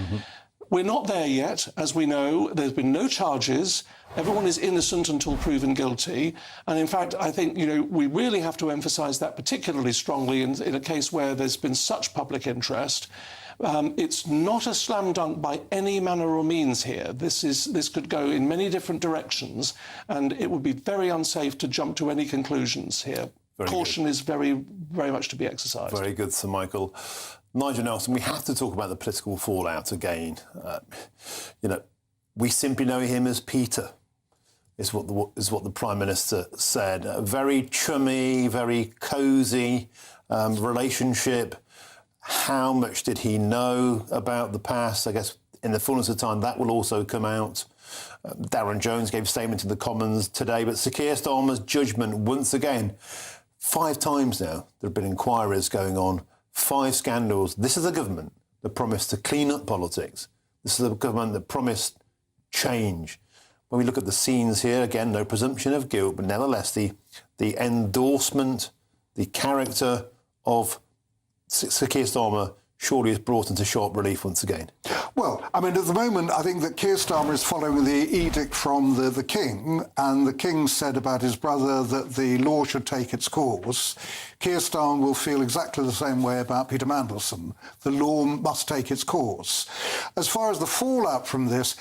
We're not there yet, as we know. There's been no charges. Everyone is innocent until proven guilty. And in fact, I think, we really have to emphasise that particularly strongly in a case where there's been such public interest. It's not a slam dunk by any manner or means here. This could go in many different directions, and it would be very unsafe to jump to any conclusions here. Caution is very, very much to be exercised. Very good, Sir Michael. Nigel Nelson, we have to talk about the political fallout again. We simply know him as Peter, is what the Prime Minister said. A very chummy, very cosy relationship. How much did he know about the past? I guess in the fullness of time that will also come out. Darren Jones gave a statement to the Commons today, but Sir Keir Starmer's judgment once again. 5 times now there have been inquiries going on, 5 scandals. This is a government that promised to clean up politics. This is a government that promised change. When we look at the scenes here, again, no presumption of guilt, but nevertheless the endorsement, the character of Sir Keir Starmer surely is brought into sharp relief once again. Well, I mean, at the moment, I think that Keir Starmer is following the edict from the King, and the King said about his brother that the law should take its course. Keir Starmer will feel exactly the same way about Peter Mandelson. The law must take its course. As far as the fallout from this,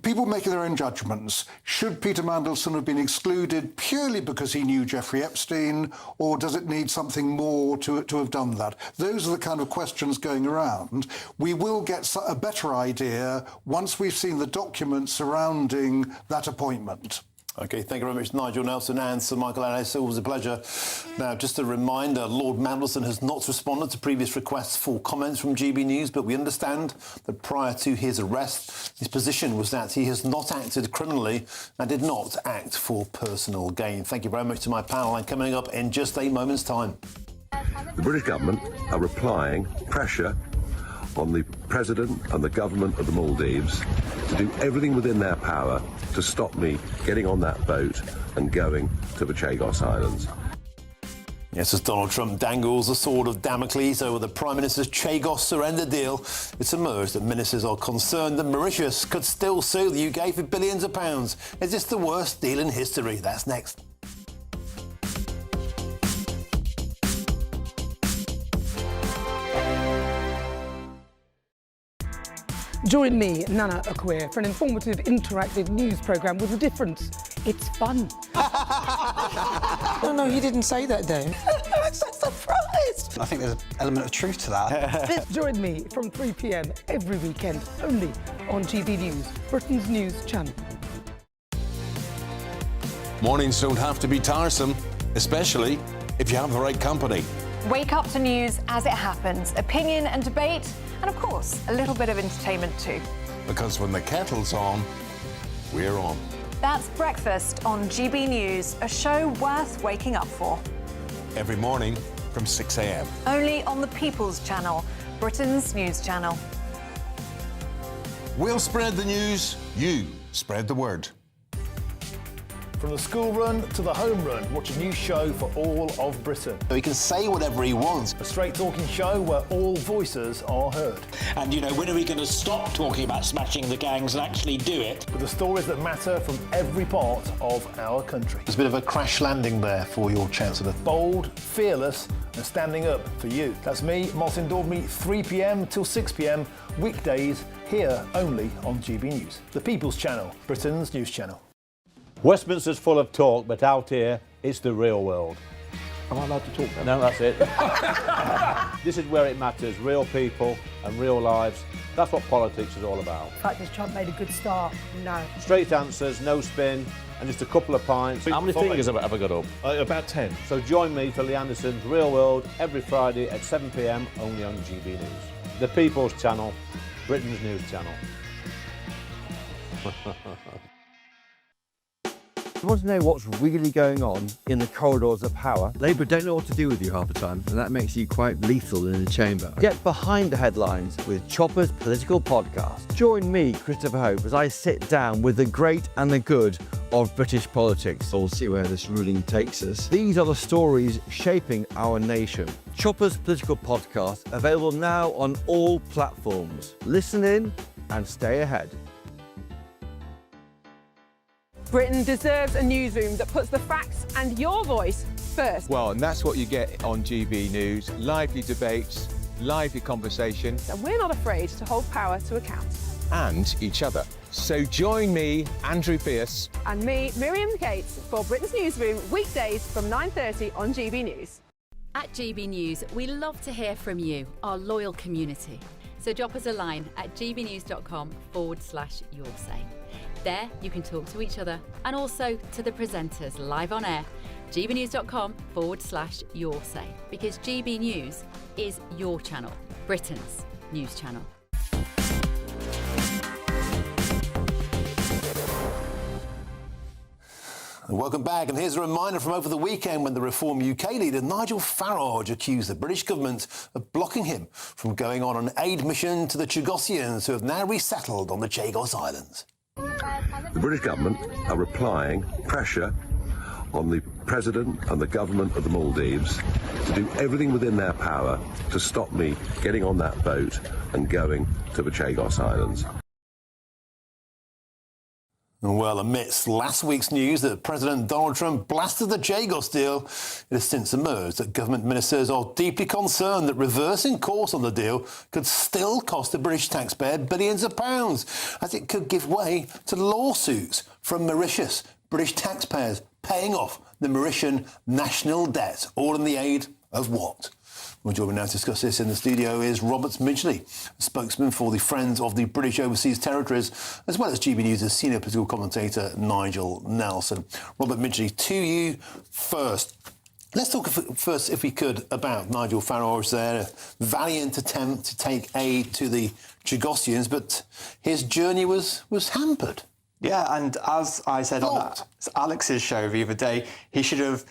people making their own judgments. Should Peter Mandelson have been excluded purely because he knew Jeffrey Epstein, or does it need something more to have done that? Those are the kind of questions going around. We will get a better idea once we've seen the documents surrounding that appointment. OK, thank you very much, Nigel Nelson and Sir Michael Ellis. It was a pleasure. Now, just a reminder, Lord Mandelson has not responded to previous requests for comments from GB News, but we understand that prior to his arrest, his position was that he has not acted criminally and did not act for personal gain. Thank you very much to my panel, and coming up in just a moment's time. The British government are applying pressure on the President and the government of the Maldives to do everything within their power to stop me getting on that boat and going to the Chagos Islands. Yes, as Donald Trump dangles the sword of Damocles over the Prime Minister's Chagos surrender deal, it's emerged that ministers are concerned that Mauritius could still sue the UK for billions of pounds. Is this the worst deal in history? That's next. Join me, Nana Akwe, for an informative, interactive news programme with a difference. It's fun. No, he didn't say that, Dave. I'm so surprised. I think there's an element of truth to that. Join me from 3 p.m. every weekend, only on GB News, Britain's news channel. Mornings don't have to be tiresome, especially if you have the right company. Wake up to news as it happens, opinion and debate, and of course, a little bit of entertainment too. Because when the kettle's on, we're on. That's Breakfast on GB News, a show worth waking up for. Every morning from 6 a.m. Only on the People's Channel, Britain's news channel. We'll spread the news, you spread the word. From the school run to the home run, watch a new show for all of Britain. So he can say whatever he wants. A straight-talking show where all voices are heard. And, you know, when are we going to stop talking about smashing the gangs and actually do it? With the stories that matter from every part of our country. There's a bit of a crash landing there for your Chancellor. Bold, fearless and standing up for you. That's me, Martin Daubney, 3 p.m. till 6 p.m, weekdays, here only on GB News. The People's Channel, Britain's news channel. Westminster's full of talk, but out here, it's the real world. Am I allowed to talk then? No, that's it. This is where it matters, real people and real lives. That's what politics is all about. In fact, has Trump made a good start? No. Straight answers, no spin, and just a couple of pints. How many fingers have I ever got up? About 10. So join me for Lee Anderson's Real World every Friday at 7 p.m, only on GB News. The People's Channel, Britain's news channel. You want to know what's really going on in the corridors of power? Labour don't know what to do with you half the time, and that makes you quite lethal in the chamber. Get behind the headlines with Chopper's Political Podcast. Join me, Christopher Hope, as I sit down with the great and the good of British politics. We'll see where this ruling takes us. These are the stories shaping our nation. Chopper's Political Podcast, available now on all platforms. Listen in and stay ahead. Britain deserves a newsroom that puts the facts and your voice first. Well, and that's what you get on GB News. Lively debates, lively conversation. And we're not afraid to hold power to account. And each other. So join me, Andrew Pearce. And me, Miriam Cates, for Britain's Newsroom, weekdays from 9:30 on GB News. At GB News, we love to hear from you, our loyal community. So drop us a line at gbnews.com/yoursay. There, you can talk to each other and also to the presenters live on air. gbnews.com/yoursay, because GB News is your channel, Britain's news channel. Welcome back, and here's a reminder from over the weekend when the Reform UK leader Nigel Farage accused the British government of blocking him from going on an aid mission to the Chagosians, who have now resettled on the Chagos Islands. The British government are applying pressure on the President and the government of the Maldives to do everything within their power to stop me getting on that boat and going to the Chagos Islands. Well, amidst last week's news that President Donald Trump blasted the Chagos deal, it has since emerged that government ministers are deeply concerned that reversing course on the deal could still cost the British taxpayer billions of pounds, as it could give way to lawsuits from Mauritius, British taxpayers paying off the Mauritian national debt, all in the aid of what? Well, joining me now to discuss this in the studio is Robert Midgley, spokesman for the Friends of the British Overseas Territories, as well as GB News' senior political commentator Nigel Nelson. Robert Midgley, to you first. Let's talk first, if we could, about Nigel Farage there. A valiant attempt to take aid to the Chagosians, but his journey was hampered. Yeah, and as I said on Alex's show the other day, he should have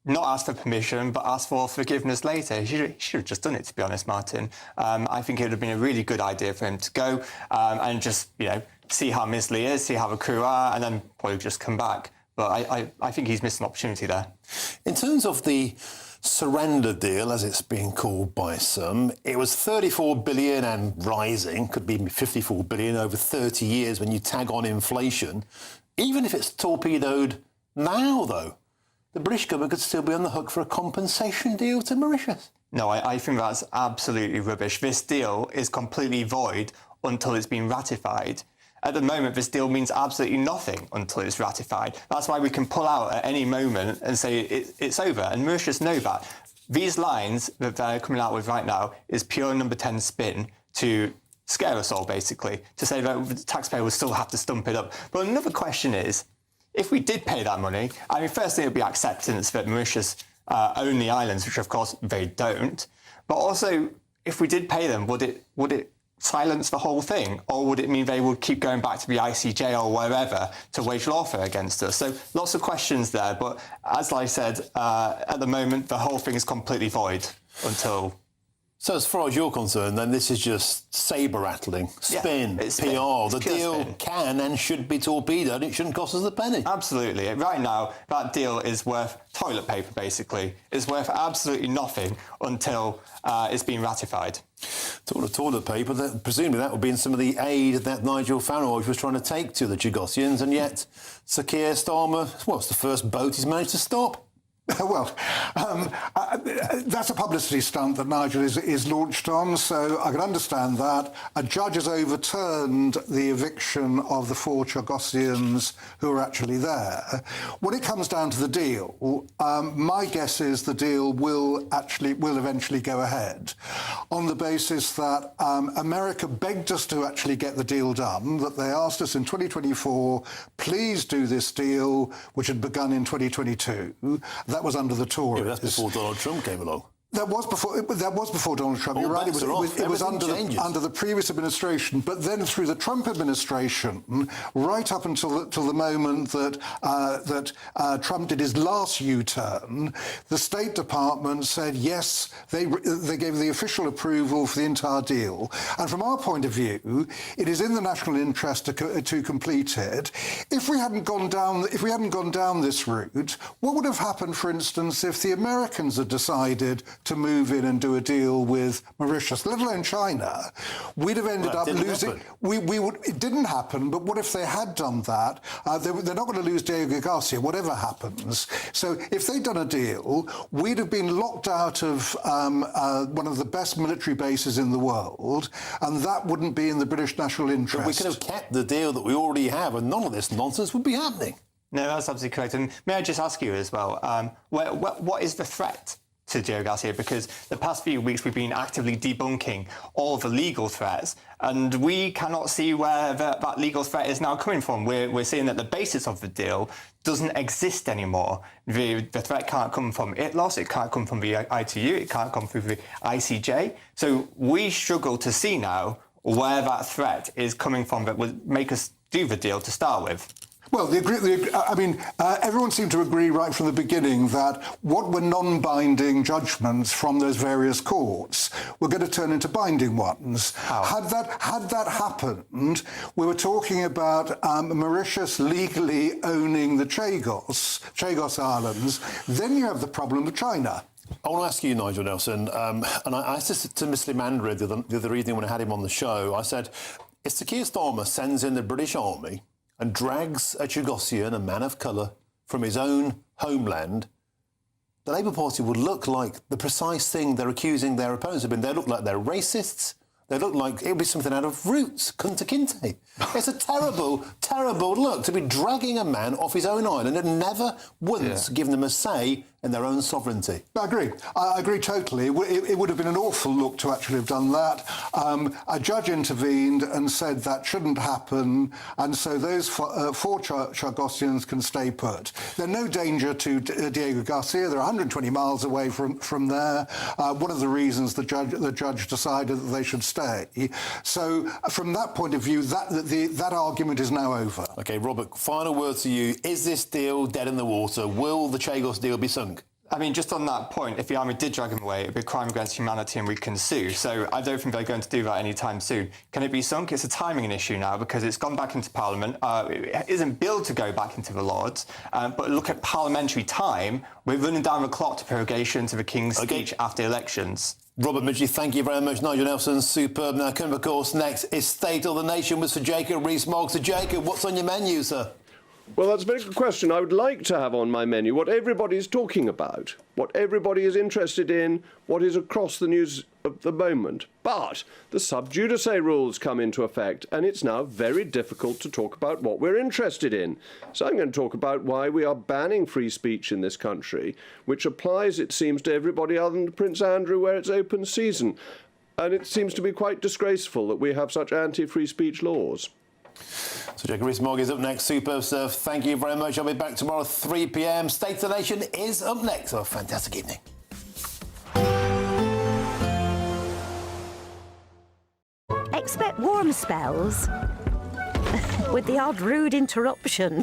not asked for permission, but asked for forgiveness later. He should have just done it, to be honest, Martin. I think it would have been a really good idea for him to go and just, see how Miss Lee is, see how the crew are, and then probably just come back. But I think he's missed an opportunity there. In terms of the surrender deal, as it's being called by some, it was 34 billion and rising, could be 54 billion over 30 years when you tag on inflation. Even if it's torpedoed now, though, the British government could still be on the hook for a compensation deal to Mauritius. No, I think that's absolutely rubbish. This deal is completely void until it's been ratified. At the moment, this deal means absolutely nothing until it's ratified. That's why we can pull out at any moment and say it's over. And Mauritius know that. These lines that they're coming out with right now is pure number 10 spin to scare us all, basically, to say that the taxpayer will still have to stump it up. But another question is, if we did pay that money, I mean, firstly, it would be acceptance that Mauritius own the islands, which of course they don't. But also, if we did pay them, would it silence the whole thing? Or would it mean they would keep going back to the ICJ or wherever to wage lawfare against us? So lots of questions there. But as I said, at the moment, the whole thing is completely void until So as far as you're concerned, then this is just sabre-rattling, spin, it's PR. It's the deal spin. can and should be torpedoed. It shouldn't cost us a penny. Absolutely. Right now, that deal is worth toilet paper, basically. It's worth absolutely nothing until it's been ratified. Talking of toilet paper, presumably that would be in some of the aid that Nigel Farage was trying to take to the Chagosians, and yet Sir Keir Starmer, it's the first boat he's managed to stop. Well, that's a publicity stunt that Nigel is launched on, so I can understand that. A judge has overturned the eviction of the 4 Chagosians who are actually there. When it comes down to the deal, my guess is the deal will eventually go ahead on the basis that America begged us to actually get the deal done, that they asked us in 2024, please do this deal, which had begun in 2022. That was under the Tories. Yeah, that's before Donald Trump came along. That was before Donald Trump. You're right. It was under the previous administration, but then through the Trump administration, right up until the moment that Trump did his last U-turn, the State Department said yes. They gave the official approval for the entire deal, and from our point of view, it is in the national interest to complete it. If we hadn't gone down this route, what would have happened, for instance, if the Americans had decided to move in and do a deal with Mauritius, let alone China? We'd have ended up losing. It didn't happen, but what if they had done that? They're not going to lose Diego Garcia, whatever happens. So if they'd done a deal, we'd have been locked out of one of the best military bases in the world, and that wouldn't be in the British national interest. But we could have kept the deal that we already have, and none of this nonsense would be happening. No, that's absolutely correct. And may I just ask you as well, what is the threat to Diego Garcia? Because the past few weeks we've been actively debunking all the legal threats, and we cannot see where that legal threat is now coming from. We're seeing that the basis of the deal doesn't exist anymore. The threat can't come from ITLOS, it can't come from the ITU, it can't come through the ICJ. So we struggle to see now where that threat is coming from that would make us do the deal to start with. Well, everyone seemed to agree right from the beginning that what were non-binding judgments from those various courts were going to turn into binding ones. How? Had that happened, we were talking about Mauritius legally owning the Chagos Islands. Then you have the problem of China. I want to ask you, Nigel Nelson, and I asked this to Mr. Mandrid the other evening when I had him on the show. I said, if Sir Keir Starmer sends in the British Army and drags a Chagosian, a man of colour, from his own homeland, the Labour Party would look like the precise thing they're accusing their opponents of being. They look like they're racists. They look like it would be something out of Roots, Kunta Kinte. It's a terrible, terrible look to be dragging a man off his own island and never once given them a say in their own sovereignty. I agree totally. It would have been an awful look to actually have done that. A judge intervened and said that shouldn't happen, and so those 4 Chagosians can stay put. They're no danger to Diego Garcia. They're 120 miles away from there. One of the reasons the judge decided that they should stay. So from that point of view, that argument is now over. OK, Robert, final word to you. Is this deal dead in the water? Will the Chagos deal be sunk? I mean, just on that point, if the army did drag him away, it would be a crime against humanity and we can sue. So I don't think they're going to do that anytime soon. Can it be sunk? It's a timing issue now because it's gone back into Parliament. It isn't billed to go back into the Lords. But look at parliamentary time. We're running down the clock to prorogation to the King's speech after elections. Robert Midgley, thank you very much. Nigel Nelson, superb. Now, coming, of course, next is State of the Nation with Sir Jacob Rees-Mogg. Sir Jacob, what's on your menu, sir? Well, that's a very good question. I would like to have on my menu what everybody's talking about, what everybody is interested in, what is across the news at the moment. But the sub judice rules come into effect, and it's now very difficult to talk about what we're interested in. So I'm going to talk about why we are banning free speech in this country, which applies, it seems, to everybody other than Prince Andrew, where it's open season. And it seems to be quite disgraceful that we have such anti-free speech laws. So Jacob Rees-Mogg is up next. Superb stuff. Thank you very much. I'll be back tomorrow 3 p.m. State of the Nation is up next. Have a fantastic evening. Expect warm spells with the odd rude interruption.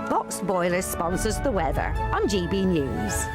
Boxed Boilers sponsors the weather on GB News.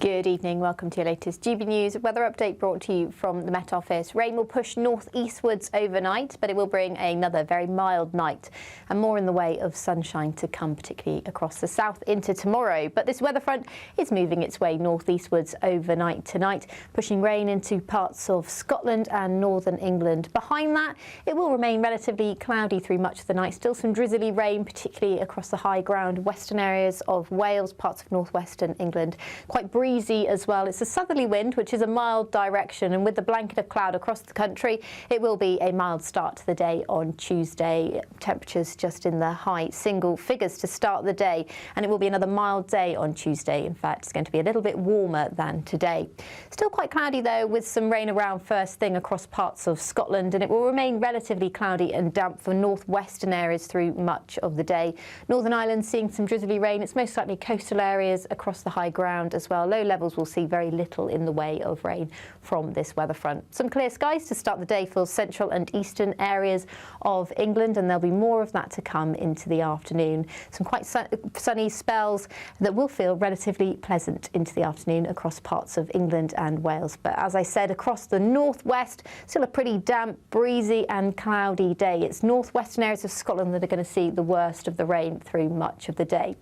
Good evening, welcome to your latest GB News weather update brought to you from the Met Office. Rain will push north-eastwards overnight, but it will bring another very mild night and more in the way of sunshine to come, particularly across the south into tomorrow. But this weather front is moving its way north-eastwards overnight tonight, pushing rain into parts of Scotland and northern England. Behind that, it will remain relatively cloudy through much of the night. Still some drizzly rain, particularly across the high ground, western areas of Wales, parts of northwestern England. Quite breezy as well. It's a southerly wind, which is a mild direction, and with the blanket of cloud across the country, it will be a mild start to the day on Tuesday. Temperatures just in the high single figures to start the day, and it will be another mild day on Tuesday. In fact, it's going to be a little bit warmer than today. Still quite cloudy though, with some rain around first thing across parts of Scotland, and it will remain relatively cloudy and damp for northwestern areas through much of the day. Northern Ireland seeing some drizzly rain. It's most likely coastal areas across the high ground as well. Low levels will see very little in the way of rain from this weather front. Some clear skies to start the day for central and eastern areas of England, and there'll be more of that to come into the afternoon. Some quite sunny spells that will feel relatively pleasant into the afternoon across parts of England and Wales. But as I said, across the northwest, still a pretty damp, breezy and cloudy day. It's northwestern areas of Scotland that are going to see the worst of the rain through much of the day.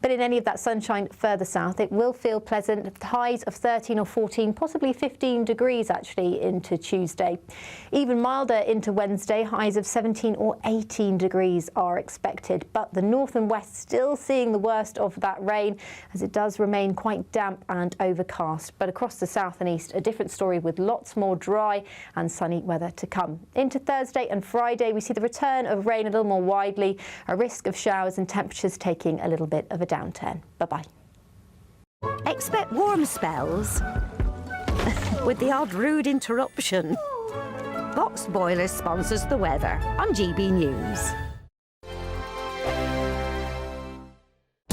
But in any of that sunshine further south, it will feel pleasant. Highs of 13 or 14, possibly 15 degrees actually into Tuesday. Even milder into Wednesday, highs of 17 or 18 degrees are expected. But the north and west still seeing the worst of that rain, as it does remain quite damp and overcast. But across the south and east, a different story with lots more dry and sunny weather to come. Into Thursday and Friday, we see the return of rain a little more widely, a risk of showers and temperatures taking a little bit of a downturn. Bye-bye. Expect warm spells with the odd rude interruption. Box Boilers sponsors the weather on GB News.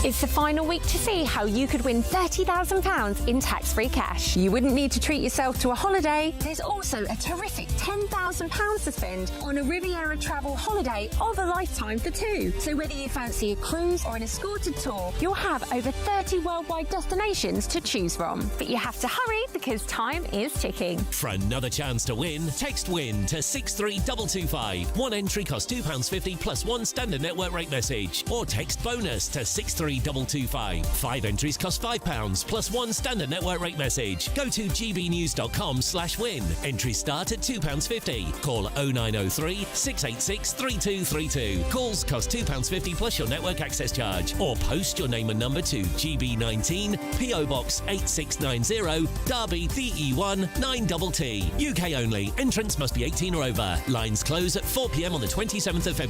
It's the final week to see how you could win £30,000 in tax-free cash. You wouldn't need to treat yourself to a holiday. There's also a terrific £10,000 to spend on a Riviera travel holiday of a lifetime for two. So whether you fancy a cruise or an escorted tour, you'll have over 30 worldwide destinations to choose from. But you have to hurry because time is ticking. For another chance to win, text WIN to 63225. One entry costs £2.50 plus one standard network rate message. Or text BONUS to 63225. 5 entries cost £5 plus one standard network rate message. Go to gbnews.com/win. Entries start at £2.50. Call 0903 686 3232. Calls cost £2.50 plus your network access charge. Or post your name and number to GB19 PO Box 8690 Derby DE1 9TT. UK only. Entrance must be 18 or over. Lines close at 4 p.m. on the 27th of February.